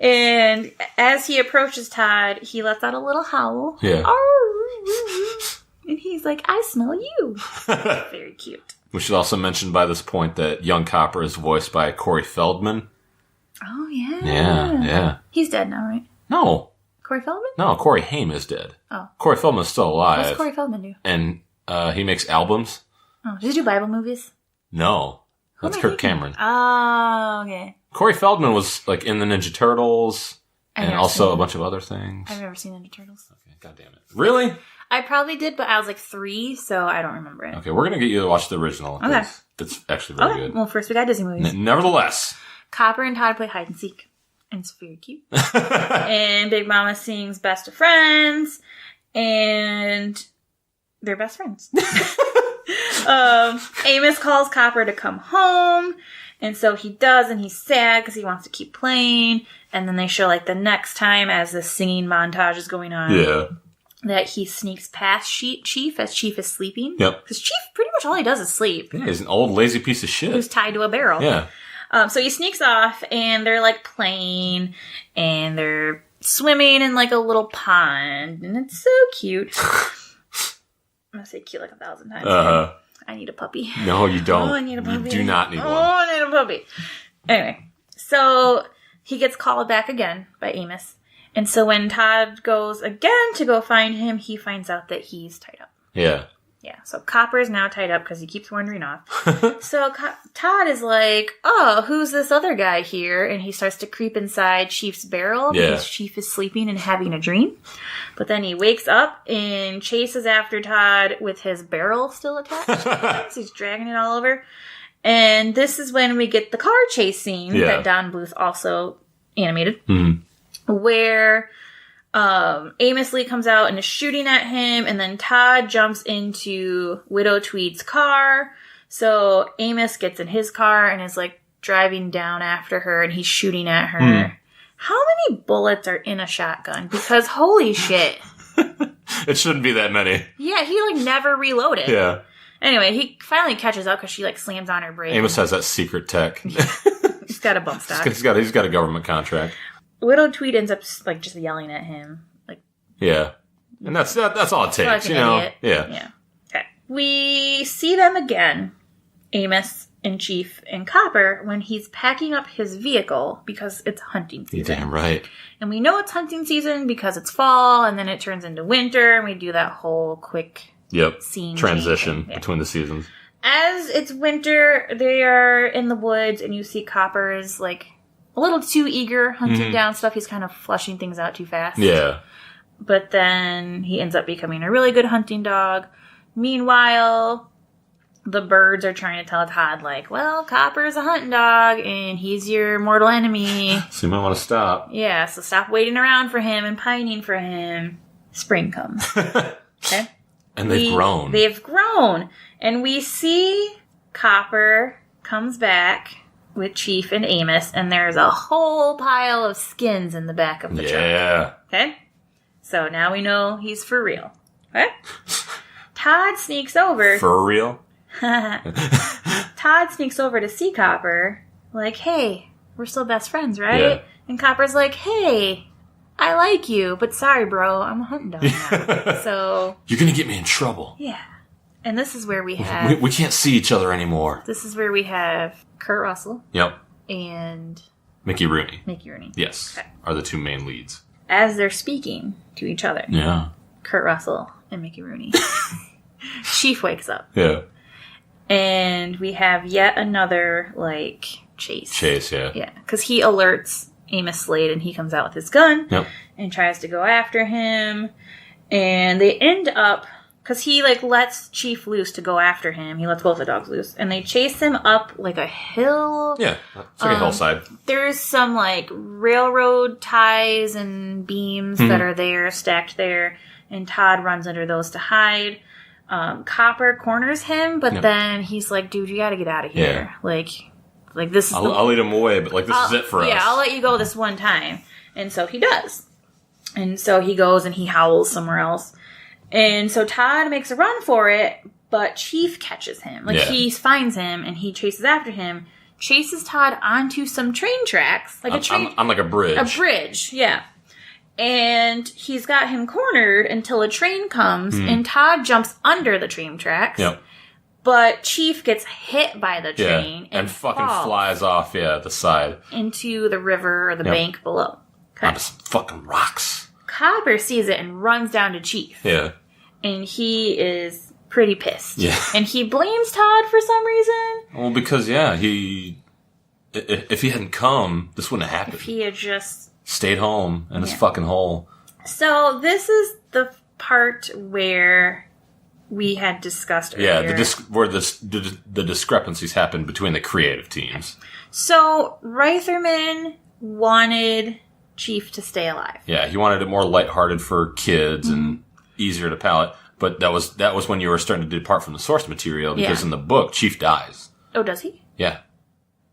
And as he approaches Todd, he lets out a little howl. Yeah. And he's like, I smell you. Very cute. We should also mention by this point that young Copper is voiced by Corey Feldman. Oh, yeah. Yeah. He's dead now, right? No. Corey Feldman? No, Corey Haim is dead. Oh. Corey Feldman's still alive. What's Corey Feldman do? And he makes albums. Oh, does he do Bible movies? No. That's Kirk Cameron. Oh, okay. Corey Feldman was like in the Ninja Turtles and also a bunch of other things. I've never seen Ninja Turtles. Okay, God damn it. Really? I probably did, but I was like 3, so I don't remember it. Okay, we're going to get you to watch the original. Okay. It's actually very good. Well, first we got Disney movies. Nevertheless. Copper and Todd play hide and seek. And it's very cute. And Big Mama sings Best of Friends. And they're best friends. Amos calls Copper to come home. And so he does, and he's sad because he wants to keep playing. And then they show, like, the next time as the singing montage is going on. Yeah. That he sneaks past Chief as Chief is sleeping. Yep. Because Chief, pretty much all he does is sleep. Yeah, he's an old lazy piece of shit. Who's tied to a barrel. Yeah. So he sneaks off, and they're, like, playing, and they're swimming in, like, a little pond, and it's so cute. I'm gonna say cute like 1,000 times. I need a puppy. No, you don't. Oh, I need a puppy. You do not need one. Oh, I need a puppy. Anyway, so he gets called back again by Amos. And so when Todd goes again to go find him, he finds out that he's tied up. Yeah. Yeah, so Copper is now tied up because he keeps wandering off. So Todd is like, oh, who's this other guy here? And he starts to creep inside Chief's barrel because Chief is sleeping and having a dream. But then he wakes up and chases after Todd with his barrel still attached. So he's dragging it all over. And this is when we get the car chase scene that Don Bluth also animated. Mm-hmm. Where... Amos Lee comes out and is shooting at him, and then Todd jumps into Widow Tweed's car. So Amos gets in his car and is like driving down after her, and he's shooting at her. How many bullets are in a shotgun? Because holy shit. It shouldn't be that many. Yeah, he like never reloaded. Yeah. Anyway, he finally catches up because she like slams on her brake. Amos has that secret tech. He's got a bump stock. He's got a government contract. Widow Tweed ends up like just yelling at him, like and that's all it takes, like an idiot. Yeah. Okay. We see them again, Amos and Chief and Copper, when he's packing up his vehicle because it's hunting season. You're damn right. And we know it's hunting season because it's fall, and then it turns into winter, and we do that whole quick scene transition between the seasons. As it's winter, they are in the woods, and you see Copper is like a little too eager hunting down stuff. He's kind of flushing things out too fast. Yeah. But then he ends up becoming a really good hunting dog. Meanwhile, the birds are trying to tell Todd, like, well, Copper's a hunting dog, and he's your mortal enemy. So you might want to stop. Yeah, so stop waiting around for him and pining for him. Spring comes. Okay? And they've grown. They've grown. And we see Copper comes back with Chief and Amos, and there's a whole pile of skins in the back of the truck. Yeah. Okay? So now we know he's for real. Okay? Todd sneaks over. For real? Todd sneaks over to see Copper, like, hey, we're still best friends, right? Yeah. And Copper's like, hey, I like you, but sorry, bro, I'm a hunting dog now. So... You're gonna get me in trouble. Yeah. And this is where we have... We can't see each other anymore. This is where we have Kurt Russell. Yep. And... Mickey Rooney. Yes. Okay. Are the two main leads. As they're speaking to each other. Yeah. Kurt Russell and Mickey Rooney. Chief wakes up. Yeah. And we have yet another, like, chase. Yeah. Yeah. Because he alerts Amos Slade, and he comes out with his gun. Yep. And tries to go after him. And they end up... Because he, like, lets Chief loose to go after him. He lets both the dogs loose. And they chase him up, like, a hill. Yeah. It's like a hillside. There's some, like, railroad ties and beams that are there, stacked there. And Todd runs under those to hide. Copper corners him, but then he's like, dude, you gotta get out of here. Yeah. Like this is I'll lead him away, but, like, this is it for us. Yeah, I'll let you go this one time. And so he does. And so he goes and he howls somewhere else. And so Todd makes a run for it, but Chief catches him. He finds him and he chases after him, chases Todd onto some train tracks. Like a train. On like a bridge. A bridge, yeah. And he's got him cornered until a train comes, and Todd jumps under the train tracks. Yep. But Chief gets hit by the train and fucking falls flies off, the side. into the river or the bank below. Okay. Onto some fucking rocks. Copper sees it and runs down to Chief. Yeah. And he is pretty pissed. Yeah. And he blames Todd for some reason. Well, because, if he hadn't come, this wouldn't have happened. If he had just... Stayed home in his fucking hole. So this is the part where we had discussed earlier. Yeah, where the discrepancies happened between the creative teams. So Reitherman wanted Chief to stay alive. Yeah, he wanted it more lighthearted for kids and easier to palate. But that was when you were starting to depart from the source material, because in the book, Chief dies. Oh, does he? Yeah.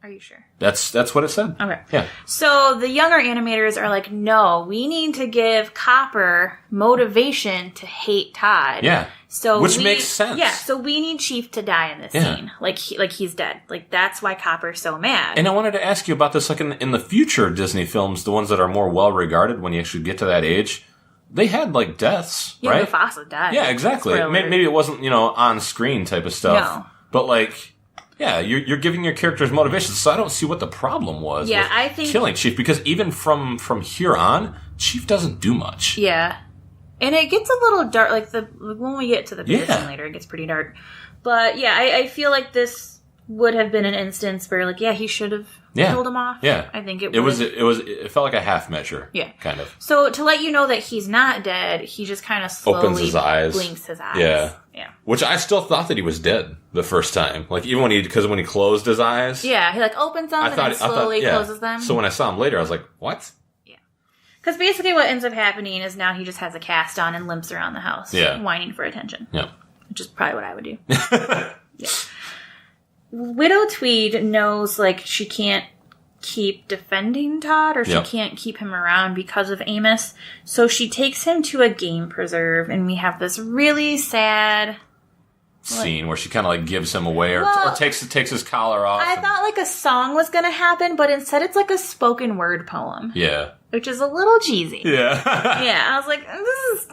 Are you sure? That's what it said. Okay. Yeah. So the younger animators are like, no, we need to give Copper motivation to hate Todd. Yeah. Which makes sense. Yeah. So we need Chief to die in this scene. Like he's dead. Like that's why Copper's so mad. And I wanted to ask you about this, like in the future Disney films, the ones that are more well regarded when you actually get to that age. They had, like, deaths, right? Mufasa died. Yeah, exactly. Maybe it wasn't, on screen type of stuff. No. But, like, yeah, you're giving your characters motivation, so I don't see what the problem was with I think killing Chief, because even from here on, Chief doesn't do much. Yeah. And it gets a little dark, like when we get to the big scene later, it gets pretty dark. But, yeah, I feel like this would have been an instance where, like, he should have killed him off. Yeah. I think it felt like a half measure. Yeah. Kind of. So, to let you know that he's not dead, he just kind of slowly opens his eyes. Blinks his eyes. Yeah. Yeah. Which I still thought that he was dead the first time. Like, even when he closed his eyes. Yeah, he, like, opens them and then slowly closes them. So when I saw him later, I was like, what? Yeah. Because basically what ends up happening is now he just has a cast on and limps around the house. Yeah. Whining for attention. Yeah. Which is probably what I would do. Yeah. Widow Tweed knows, like, she can't keep defending Todd, or she can't keep him around because of Amos. So she takes him to a game preserve, and we have this really sad scene where she kind of, like, gives him away, or takes his collar off. I thought, like, a song was going to happen, but instead it's, like, a spoken word poem. Yeah. Which is a little cheesy. Yeah. Yeah, I was like, this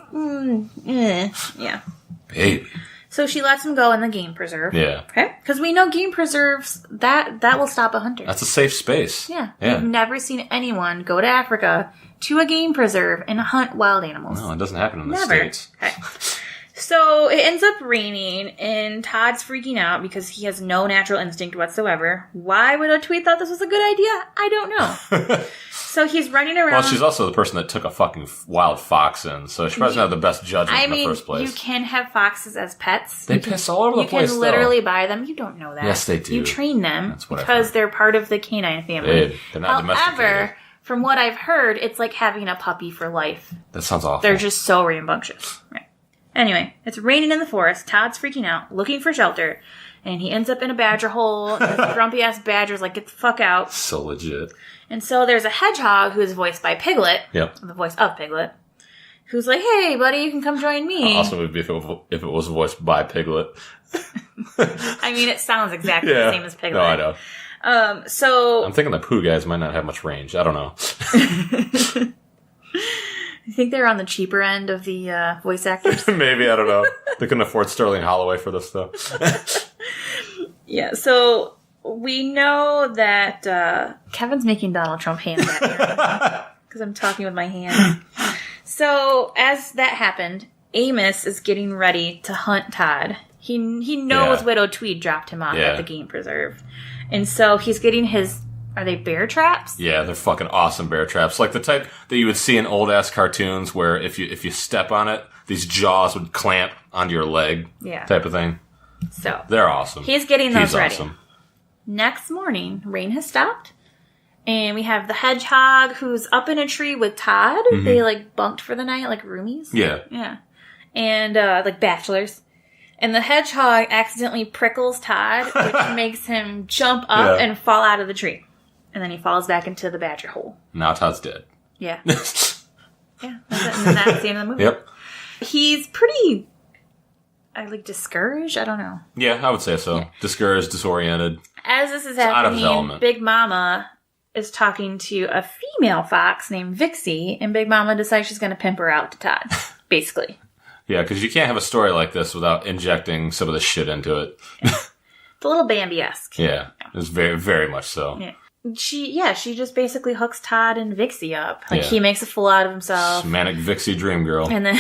is... yeah. Baby. So she lets him go in the game preserve. Yeah. Okay? Because we know game preserves, that will stop a hunter. That's a safe space. Yeah. We've never seen anyone go to Africa to a game preserve and hunt wild animals. No, it doesn't happen in the States. Okay. So it ends up raining, and Todd's freaking out because he has no natural instinct whatsoever. Why Widow Tweed thought this was a good idea, I don't know. So he's running around. Well, she's also the person that took a fucking wild fox in, so she doesn't have the best judgment in the first place. You can have foxes as pets. They piss all over the place, You can literally buy them. You don't know that. Yes, they do. You train them That's what because they're part of the canine family. They're not domesticated. However, from what I've heard, it's like having a puppy for life. That sounds awful. They're just so rambunctious. Right. Anyway, it's raining in the forest. Todd's freaking out, looking for shelter, and he ends up in a badger hole. The grumpy-ass badger's like, get the fuck out. So legit. And so there's a hedgehog who is voiced by Piglet. Yep. The voice of Piglet. Who's like, hey, buddy, you can come join me. Awesome would be if it was voiced by Piglet. I mean, it sounds exactly the same as Piglet. No, I know. So I'm thinking the Pooh guys might not have much range. I don't know. I think they're on the cheaper end of the voice actors. Maybe, I don't know. They couldn't afford Sterling Holloway for this stuff. Yeah, so we know that Kevin's making Donald Trump hands at me because I'm talking with my hands. So as that happened, Amos is getting ready to hunt Todd. He knows Widow Tweed dropped him off at the game preserve. And so he's getting his... Are they bear traps? Yeah, they're fucking awesome bear traps. Like the type that you would see in old-ass cartoons where if you step on it, these jaws would clamp onto your leg. Yeah. Type of thing. So they're awesome. He's getting those ready. Awesome. Next morning, rain has stopped. And we have the hedgehog who's up in a tree with Todd. Mm-hmm. They, like, bunked for the night, like roomies. Yeah. Yeah. And, like, bachelors. And the hedgehog accidentally prickles Todd, which makes him jump up and fall out of the tree. And then he falls back into the badger hole. Now Todd's dead. Yeah. Yeah, that's it. And that's the end of the movie. Yep. He's pretty, discouraged? I don't know. Yeah, I would say so. Yeah. Discouraged, disoriented. As this is happening, Big Mama is talking to a female fox named Vixie, and Big Mama decides she's going to pimp her out to Todd, basically. Yeah, because you can't have a story like this without injecting some of the shit into it. It's a little Bambi-esque. Yeah, it's very, very much so. Yeah. She just basically hooks Todd and Vixie up. Like, he makes a fool out of himself. Manic Vixie dream girl. And then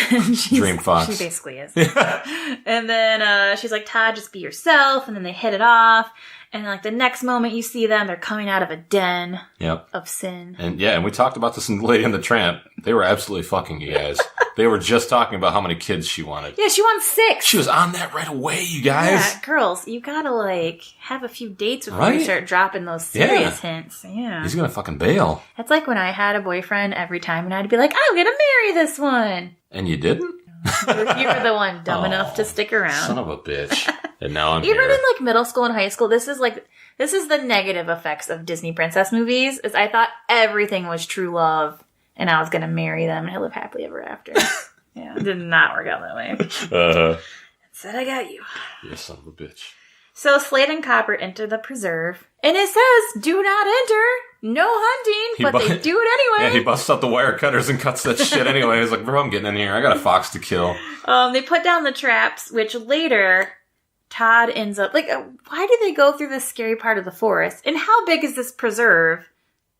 Dream fox. She basically is. And then she's like, Todd, just be yourself. And then they hit it off. And like the next moment you see them, they're coming out of a den of sin. And we talked about this in Lady and the Tramp. They were absolutely fucking, you guys. They were just talking about how many kids she wanted. Yeah, she wants 6. She was on that right away, you guys. Yeah, girls, you gotta have a few dates before you start dropping those serious hints. Yeah. He's gonna fucking bail. That's like when I had a boyfriend every time and I'd be like, I'm gonna marry this one. And you didn't? You were the one dumb enough to stick around. Son of a bitch. And now I'm Even here. in like middle school and high school, this is the negative effects of Disney princess movies, is I thought everything was true love and I was going to marry them and live happily ever after. Yeah, it did not work out that way. Said I got you. You son of a bitch. So Slade and Copper enter the preserve, and it says, do not enter, no hunting, but they do it anyway. Yeah, he busts out the wire cutters and cuts that shit anyway. He's like, bro, I'm getting in here. I got a fox to kill. They put down the traps, which later Todd ends up... why did they go through this scary part of the forest? And how big is this preserve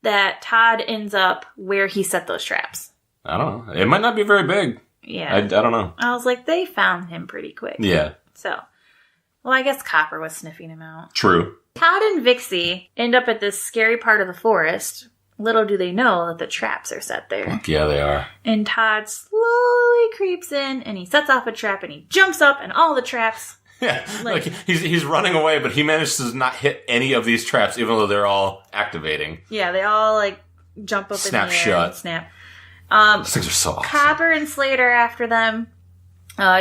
that Todd ends up where he set those traps? I don't know. It might not be very big. Yeah. I don't know. I was like, they found him pretty quick. Yeah. So, well, I guess Copper was sniffing him out. True. Todd and Vixie end up at this scary part of the forest. Little do they know that the traps are set there. Fuck yeah, they are. And Todd slowly creeps in, and he sets off a trap, and he jumps up, and all the traps... Yeah, like he's running away, but he manages to not hit any of these traps, even though they're all activating. Yeah, they all, jump up snap in the air shut. and snap. These things are so awesome. Copper and Slade are after them.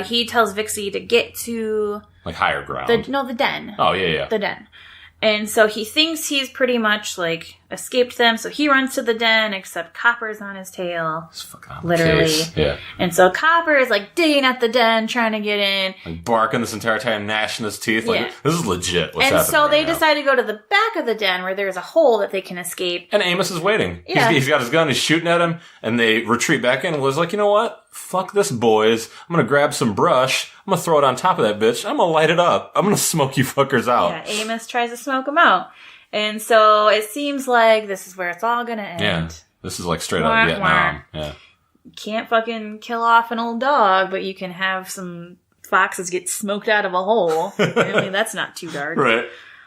He tells Vixie to get to... higher ground. The den. Oh, yeah. The den. And so he thinks he's pretty much, escaped them, so he runs to the den, except Copper's on his tail. It's fucking on literally. Case. Yeah. And so Copper is, digging at the den, trying to get in. Barking this entire time, gnashing his teeth. This is legit what's happening. And so they now. decide to go to the back of the den, where there's a hole that they can escape. And Amos is waiting. Yeah. He's got his gun, he's shooting at him, and they retreat back in, and was like, you know what? Fuck this, boys. I'm gonna grab some brush, I'm gonna throw it on top of that bitch, I'm gonna light it up. I'm gonna smoke you fuckers out. Yeah, Amos tries to smoke him out. And so it seems like this is where it's all gonna end. Yeah. This is straight out of Vietnam. Yeah. You can't fucking kill off an old dog, but you can have some foxes get smoked out of a hole. I mean, that's not too dark. Right.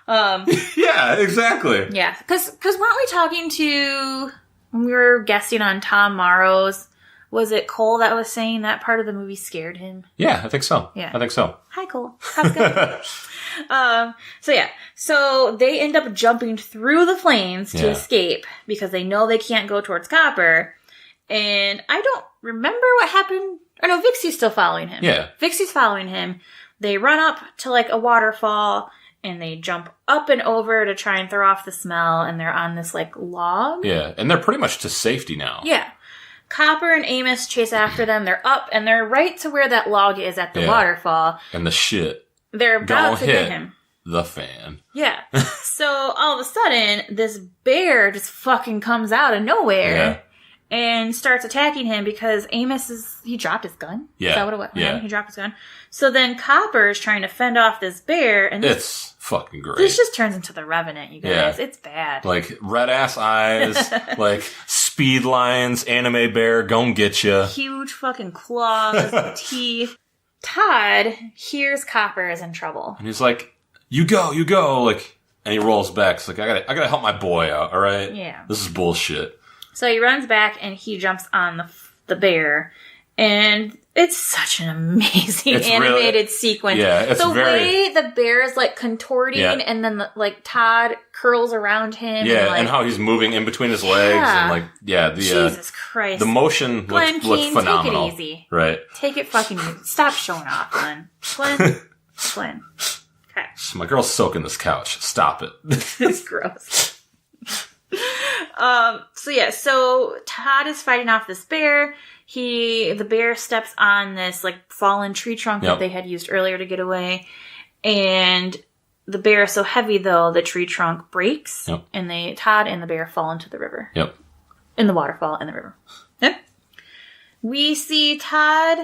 Yeah, exactly. Yeah, because weren't we talking to, when we were guessing on Tom Morrow's, was it Cole that was saying that part of the movie scared him? Yeah, I think so. Yeah. I think so. Hi, Cole. How's it going? So they end up jumping through the flames to escape because they know they can't go towards Copper. And I don't remember what happened. Or no, Vixie's still following him. Yeah. Vixie's following him. They run up to like a waterfall and they jump up and over to try and throw off the smell. And they're on this like log. Yeah, and they're pretty much to safety now. Yeah. Copper and Amos chase after them. They're up and they're right to where that log is at the waterfall. And the shit. They're about to get him. The fan. Yeah. So all of a sudden, this bear just fucking comes out of nowhere and starts attacking him because he dropped his gun. Yeah. Is that what it was? Yeah. He dropped his gun. So then Copper is trying to fend off this bear. And it's fucking great. This just turns into The Revenant, you guys. Yeah. It's bad. Like, red ass eyes, like, speed lines, anime bear, gon' get you. Huge fucking claws, teeth. Todd hears Copper is in trouble. And he's like, you go, like, and he rolls back. It's like, I gotta help my boy out, alright? Yeah. This is bullshit. So he runs back and he jumps on the bear. And it's such an amazing animated sequence. Yeah, it's the way the bear is like contorting and then like Todd curls around him. Yeah, and how he's moving in between his legs and like, Jesus Christ. The motion Glen looked phenomenal. Take it easy. Right. Take it fucking easy. Stop showing off, Glenn. Glenn. Okay. My girl's soaking this couch. Stop it. It's gross. So Todd is fighting off this bear. The bear steps on this like fallen tree trunk that they had used earlier to get away. And the bear is so heavy though, the tree trunk breaks and Todd and the bear fall into the river. Yep. In the waterfall in the river. Yep. We see Todd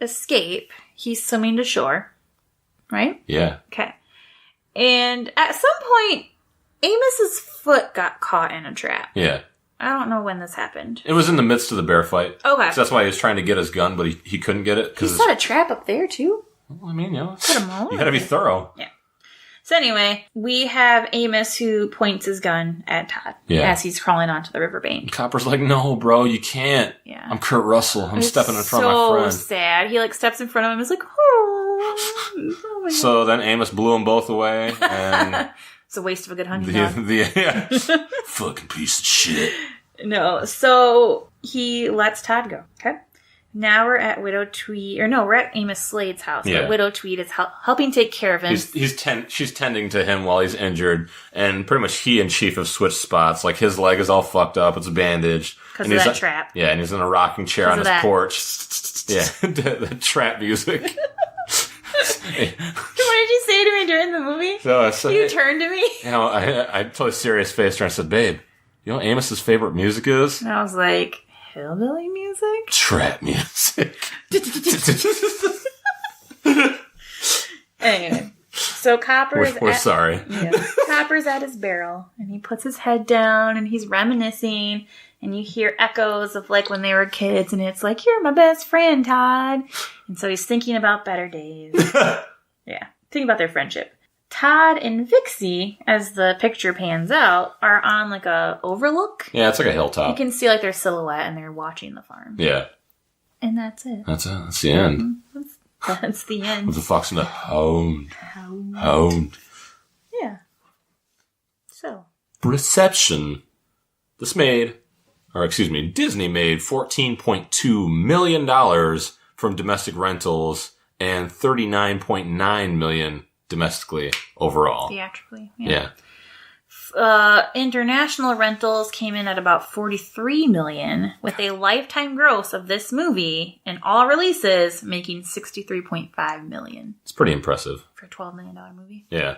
escape. He's swimming to shore. Right? Yeah. Okay. And at some point, Amos's foot got caught in a trap. Yeah. I don't know when this happened. It was in the midst of the bear fight. Okay. So that's why he was trying to get his gun, but he couldn't get it. He set a trap up there, too. Well, I mean, Put him all you gotta be thorough. Yeah. So anyway, we have Amos who points his gun at Todd as he's crawling onto the riverbank. Copper's like, no, bro, you can't. Yeah. I'm Kurt Russell. I'm stepping in front of my friend. So sad. He like steps in front of him and is like, oh. So then Amos blew them both away. And it's a waste of a good hunting dog. Fucking piece of shit. No, so he lets Todd go. Okay. Now we're at Widow Tweed, we're at Amos Slade's house. Yeah. But Widow Tweed is helping take care of him. She's tending to him while he's injured, and pretty much he and Chief have switched spots. Like his leg is all fucked up, it's bandaged. Because of that trap. Yeah, and he's in a rocking chair on his porch. Yeah, the trap music. What did you say to me during the movie? You turned to me? I totally serious faced her and I said, babe, you know what Amos's favorite music is? And I was like, hillbilly music? Trap music. Anyway, so Copper's sorry. Yeah, Copper's at his barrel, and he puts his head down, and he's reminiscing, and you hear echoes of like when they were kids, and it's like, you're my best friend, Todd. And so he's thinking about better days. Yeah, thinking about their friendship. Todd and Vixie, as the picture pans out, are on like a overlook. Yeah, it's like a hilltop. You can see like their silhouette and they're watching the farm. Yeah. And that's it. That's it. That's the end. That's the end. With the fox and the hound. Hound. Yeah. So. Reception. Disney made $14.2 million from domestic rentals and $39.9 million domestically overall. Theatrically. Yeah. International rentals came in at about $43 million, with a lifetime gross of this movie and all releases making $63.5 million. It's pretty impressive. For a $12 million movie. Yeah.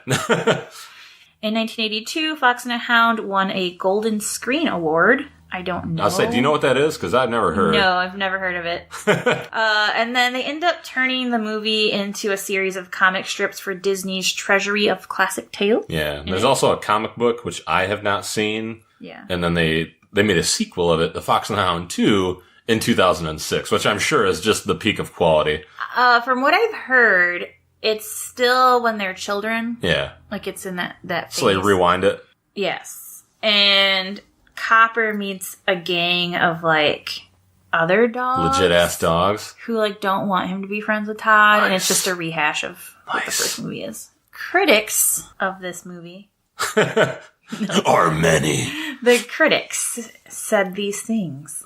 In 1982, Fox and the Hound won a Golden Screen Award. I don't know. I'll say, do you know what that is? Because I've never heard. No, I've never heard of it. And then they end up turning the movie into a series of comic strips for Disney's Treasury of Classic Tales. Yeah. There's also a comic book, which I have not seen. Yeah. And then they made a sequel of it, The Fox and the Hound 2, in 2006, which I'm sure is just the peak of quality. From what I've heard, it's still when they're children. Yeah. Like, it's in that phase. So they rewind it? Yes. And Copper meets a gang of, like, other dogs. Legit-ass dogs. Who, like, don't want him to be friends with Todd. Nice. And it's just a rehash of what the first movie is. Critics of this movie... Are many. The critics said these things.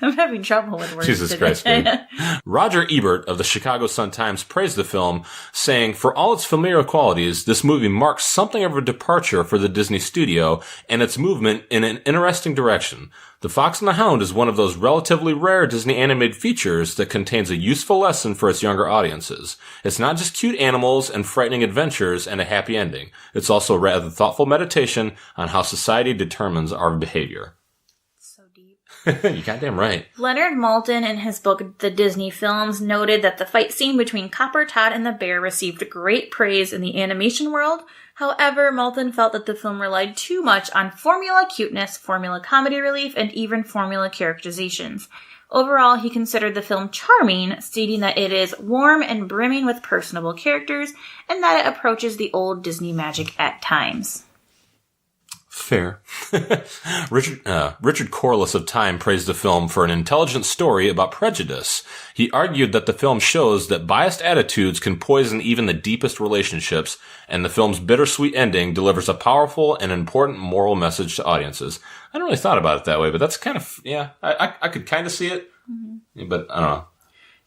I'm having trouble with words Jesus today. Christ. Roger Ebert of the Chicago Sun-Times praised the film, saying, "For all its familiar qualities, this movie marks something of a departure for the Disney studio and its movement in an interesting direction. The Fox and the Hound is one of those relatively rare Disney animated features that contains a useful lesson for its younger audiences. It's not just cute animals and frightening adventures and a happy ending. It's also rather thoughtful meditation on how society determines our behavior." You're goddamn right. Leonard Maltin, in his book The Disney Films, noted that the fight scene between Copper, Todd, and the bear received great praise in the animation world. However, Maltin felt that the film relied too much on formula cuteness, formula comedy relief, and even formula characterizations. Overall, he considered the film charming, stating that it is warm and brimming with personable characters, and that it approaches the old Disney magic at times. Fair. Richard Corliss of Time praised the film for an intelligent story about prejudice. He argued that the film shows that biased attitudes can poison even the deepest relationships, and the film's bittersweet ending delivers a powerful and important moral message to audiences. I hadn't really thought about it that way, but that's kind of, yeah, I could kind of see it, but I don't know.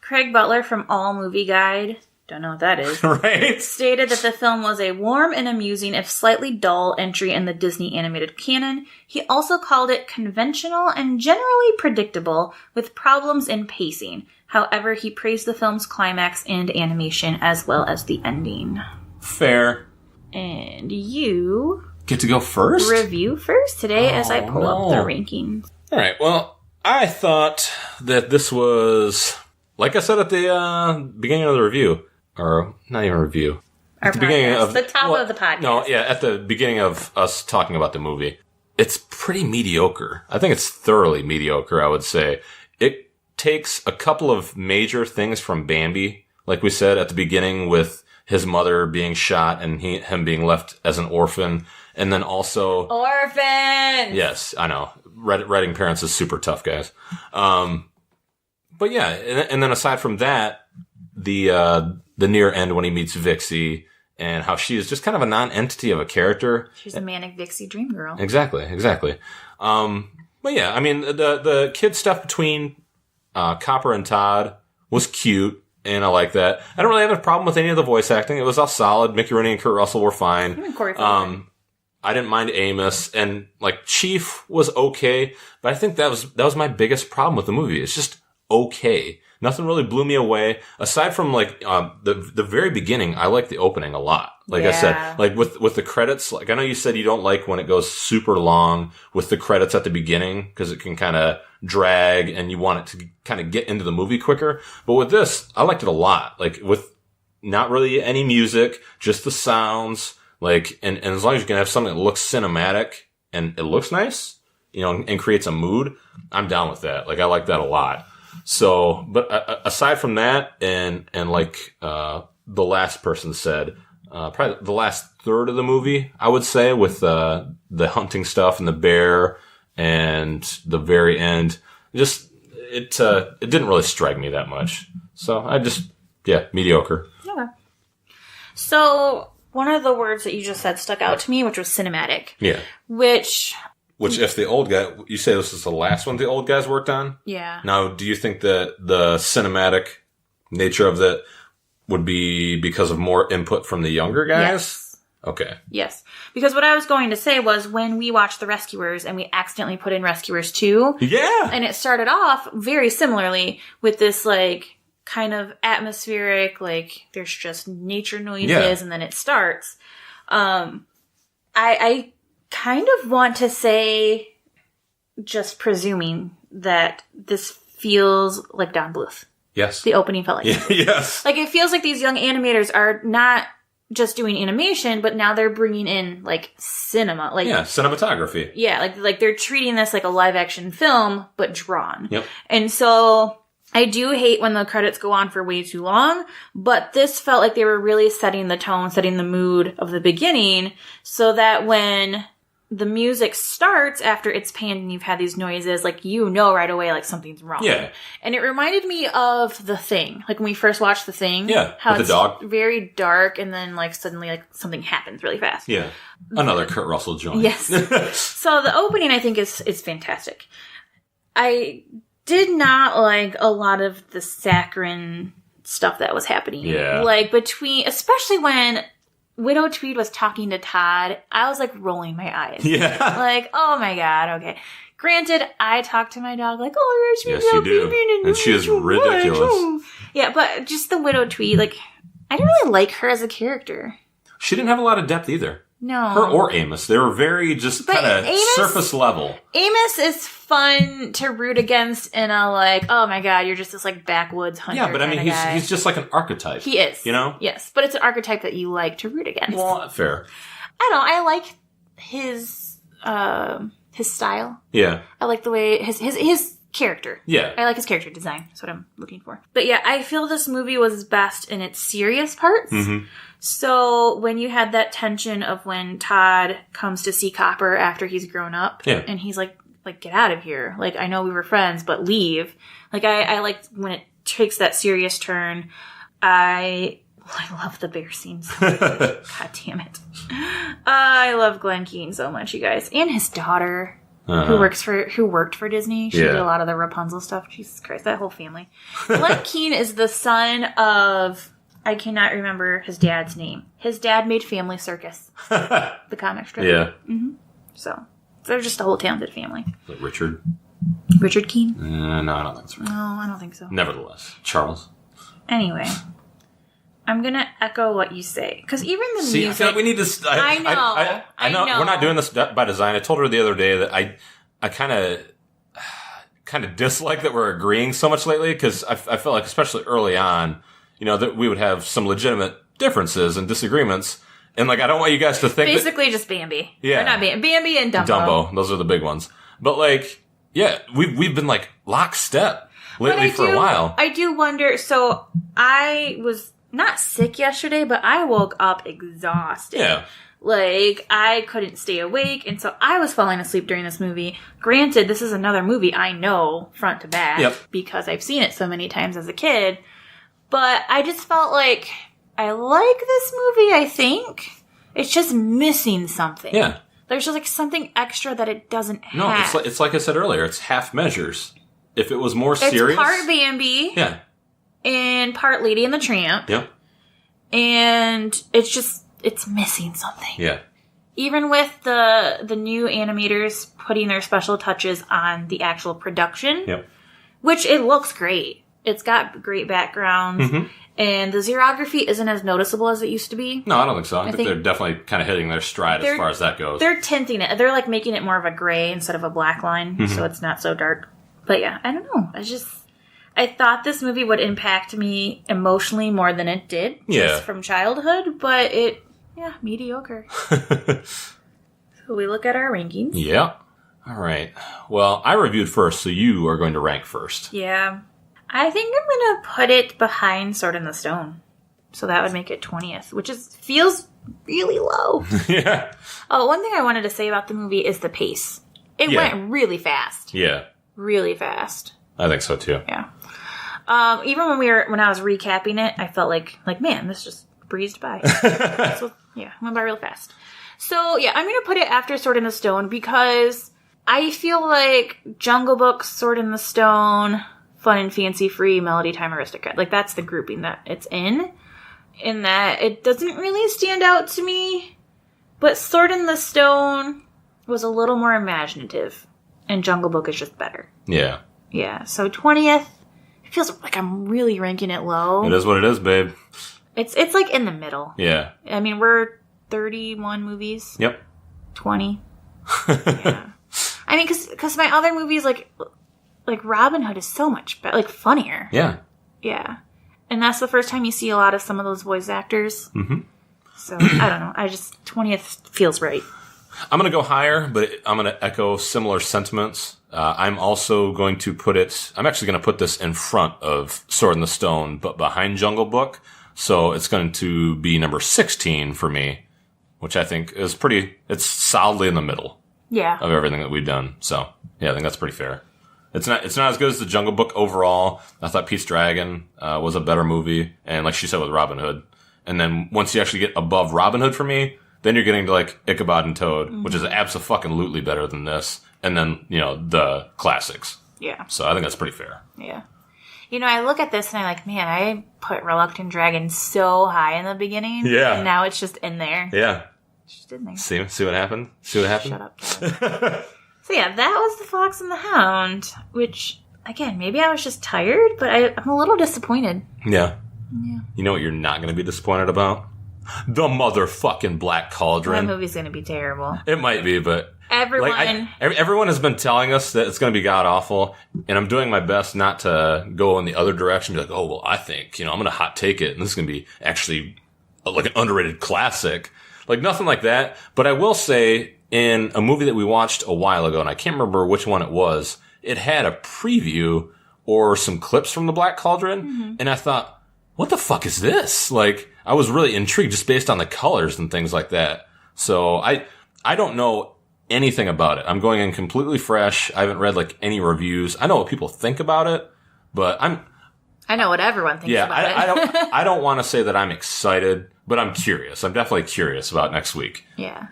Craig Butler from All Movie Guide, don't know what that is, right? Stated that the film was a warm and amusing, if slightly dull, entry in the Disney animated canon. He also called it conventional and generally predictable, with problems in pacing. However, he praised the film's climax and animation, as well as the ending. Fair. And you... get to go first? Review first today as I pull up the rankings. All right, well, I thought that this was, like I said at the beginning of the review, or not even review. Our at the beginning of the top of the podcast. No, yeah, at the beginning of us talking about the movie. It's pretty mediocre. I think it's thoroughly mediocre, I would say. It takes a couple of major things from Bambi, like we said at the beginning, with his mother being shot and him being left as an orphan. And then also... Orphans! Yes, I know. Writing parents is super tough, guys. But yeah, and then aside from that, the near end when he meets Vixie and how she is just kind of a non-entity of a character. She's a manic Vixie dream girl. Exactly. But yeah, I mean, the kid stuff between Copper and Todd was cute, and I like that. I don't really have a problem with any of the voice acting. It was all solid. Mickey Rooney and Kurt Russell were fine. Even Corey Feldman. I didn't mind Amos, and like Chief was okay, but I think that was my biggest problem with the movie. It's just okay. Nothing really blew me away. Aside from like the very beginning, I like the opening a lot. Like I said, like with the credits, like I know you said you don't like when it goes super long with the credits at the beginning because it can kind of drag and you want it to kind of get into the movie quicker. But with this, I liked it a lot. Like with not really any music, just the sounds. Like and as long as you can have something that looks cinematic and it looks nice, you know, and creates a mood, I'm down with that. Like I like that a lot. So, but aside from that, and like the last person said, probably the last third of the movie, I would say, with the hunting stuff and the bear and the very end, just it didn't really strike me that much. So I just mediocre. Okay. So one of the words that you just said stuck out to me, which was cinematic. Yeah. Which, if the old guy, you say this is the last one the old guys worked on? Yeah. Now, do you think that the cinematic nature of that would be because of more input from the younger guys? Yes. Okay. Yes. Because what I was going to say was when we watched The Rescuers and we accidentally put in Rescuers 2. Yeah. And it started off very similarly with this, like, kind of atmospheric, like, there's just nature noises and then it starts. I kind of want to say, just presuming, that this feels like Don Bluth. Yes. The opening felt like yes. Like, it feels like these young animators are not just doing animation, but now they're bringing in, like, cinema. Like, cinematography. Yeah, like they're treating this like a live-action film, but drawn. Yep. And so, I do hate when the credits go on for way too long, but this felt like they were really setting the tone, setting the mood of the beginning, so that when the music starts after it's panned and you've had these noises, like, you know right away, like, something's wrong. Yeah. And it reminded me of The Thing. Like, when we first watched The Thing. Yeah, how with it's the dog. very dark, and then, like, suddenly, like, something happens really fast. Yeah. Another Kurt Russell joint. Yes. So the opening, I think, is fantastic. I did not like a lot of the saccharine stuff that was happening. Yeah. Like, especially when Widow Tweed was talking to Todd, I was, like, rolling my eyes. Yeah. Like, oh my god, okay. Granted, I talk to my dog like, oh, Yes, you do. And she is ridiculous. Yeah, but just the Widow Tweed, like, I didn't really like her as a character. She didn't have a lot of depth either. No. Her or Amos. They were very just kind of surface level. Amos is fun to root against in a, like, oh my god, you're just this, like, backwoods hunter. Yeah, but I mean, he's just like an archetype. He is. You know? Yes, but it's an archetype that you like to root against. Well, fair. I don't know, I like his style. Yeah. I like the way his character. Yeah. I like his character design. That's what I'm looking for. But yeah, I feel this movie was best in its serious parts. Mm-hmm. So when you had that tension of when Todd comes to see Copper after he's grown up, and he's like, get out of here. Like, I know we were friends, but leave. Like, I like when it takes that serious turn. I love the bear scenes. God damn it. I love Glen Keane so much, you guys. And his daughter, who worked for Disney. She did a lot of the Rapunzel stuff. Jesus Christ, that whole family. Glen Keane is the son of, I cannot remember his dad's name. His dad made Family Circus, the comic strip. Yeah. Mm-hmm. So they're just a whole talented family. Like Richard Keane? No, I don't think that's right. No, I don't think so. Nevertheless. Charles. Anyway, I'm going to echo what you say. Because even the music... I feel like we need to... I know. We're not doing this by design. I told her the other day that I kind of dislike that we're agreeing so much lately, because I felt like, especially early on, you know, that we would have some legitimate differences and disagreements. And, like, I don't want you guys to think basically just Bambi. Yeah. Or not Bambi and Dumbo. Dumbo. Those are the big ones. But, like, yeah, we've been, like, lockstep lately for a while. I do wonder. So I was not sick yesterday, but I woke up exhausted. Yeah. Like, I couldn't stay awake, and so I was falling asleep during this movie. Granted, this is another movie I know front to back because I've seen it so many times as a kid. But I just felt like I like this movie, I think. It's just missing something. Yeah. There's just, like, something extra that it doesn't have. No, it's like I said earlier. It's half measures. If it was more serious... It's part Bambi. Yeah. And part Lady and the Tramp. Yep. And it's missing something. Yeah. Even with the new animators putting their special touches on the actual production. Yep. Which it looks great. It's got great backgrounds. Mm-hmm. And the xerography isn't as noticeable as it used to be. No, I don't think so. I think they're definitely kind of hitting their stride as far as that goes. They're tinting it. They're, like, making it more of a gray instead of a black line, so it's not so dark. But yeah, I don't know. I thought this movie would impact me emotionally more than it did, just from childhood, but mediocre. So we look at our rankings. Yeah. All right. Well, I reviewed first, so you are going to rank first. Yeah. I think I'm going to put it behind Sword in the Stone. So that would make it 20th, which feels really low. Yeah. Oh, one thing I wanted to say about the movie is the pace. It went really fast. Yeah. Really fast. I think so too. Yeah. Even when I was recapping it, I felt like man, this just breezed by. So, yeah, went by real fast. So yeah, I'm gonna put it after Sword in the Stone because I feel like Jungle Book, Sword in the Stone, Fun and Fancy Free, Melody Time, Aristocrat. Like, that's the grouping that it's in that it doesn't really stand out to me. But Sword in the Stone was a little more imaginative, and Jungle Book is just better. Yeah. Yeah, so 20th, it feels like I'm really ranking it low. It is what it is, babe. It's like in the middle. Yeah. I mean, we're 31 movies. Yep. 20. Yeah. I mean, because my other movies, like Robin Hood is so much better, like, funnier. Yeah. Yeah. And that's the first time you see a lot of some of those voice actors. Mm-hmm. So, I don't know. 20th feels right. I'm going to go higher, but I'm going to echo similar sentiments. I'm also going to I'm actually going to put this in front of Sword in the Stone, but behind Jungle Book. So it's going to be number 16 for me, which I think is it's solidly in the middle. Yeah. Of everything that we've done. So, yeah, I think that's pretty fair. It's not as good as the Jungle Book overall. I thought Pete's Dragon was a better movie, and like she said with Robin Hood. And then once you actually get above Robin Hood for me, then you're getting to like Ichabod and Toad, which is abso-fucking-lutely better than this. And then, the classics. Yeah. So I think that's pretty fair. Yeah. I look at this and I'm like, man, I put Reluctant Dragon so high in the beginning. Yeah. And now it's just in there. Yeah. Just in there. See what happened? See what happened? Shut up. So yeah, that was The Fox and the Hound, which, again, maybe I was just tired, but I'm a little disappointed. Yeah. You know what you're not going to be disappointed about? The motherfucking Black Cauldron. That movie's going to be terrible. It might be, but... Everyone has been telling us that it's going to be god-awful, and I'm doing my best not to go in the other direction, be like, oh, well, I think, I'm going to hot take it, and this is going to be actually like an underrated classic. Like, nothing like that. But I will say, in a movie that we watched a while ago, and I can't remember which one it was, it had a preview or some clips from the Black Cauldron, and I thought, what the fuck is this? Like, I was really intrigued just based on the colors and things like that. So I don't know anything about it. I'm going in completely fresh. I haven't read like any reviews. I know what people think about it, but I know what everyone thinks about it. I don't want to say that I'm excited, but I'm curious. I'm definitely curious about next week. Yeah.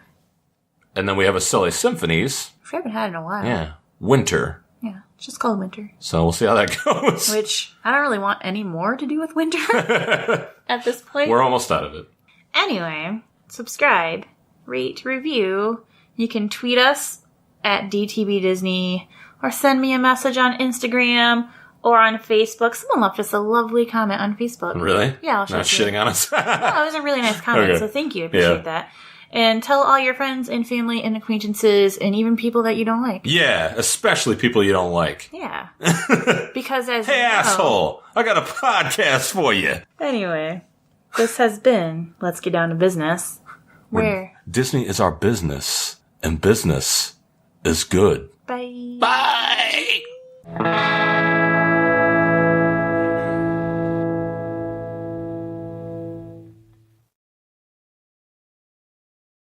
And then we have a Silly Symphonies. Which we haven't had in a while. Yeah. Winter. Yeah. It's just called Winter. So we'll see how that goes. Which I don't really want any more to do with winter at this point. We're almost out of it. Anyway, subscribe, rate, review. You can tweet us at DTB Disney or send me a message on Instagram or on Facebook. Someone left us a lovely comment on Facebook. Really? Yeah, I'll show Not it to shitting you. on us? No, it was a really nice comment, Okay. so thank you. I appreciate that. And tell all your friends and family and acquaintances and even people that you don't like. Yeah, especially people you don't like. Yeah. Because as Hey, you know, asshole! I got a podcast for you. Anyway, this has been Let's Get Down to Business. Where Disney is our business, and business is good. Bye. Bye!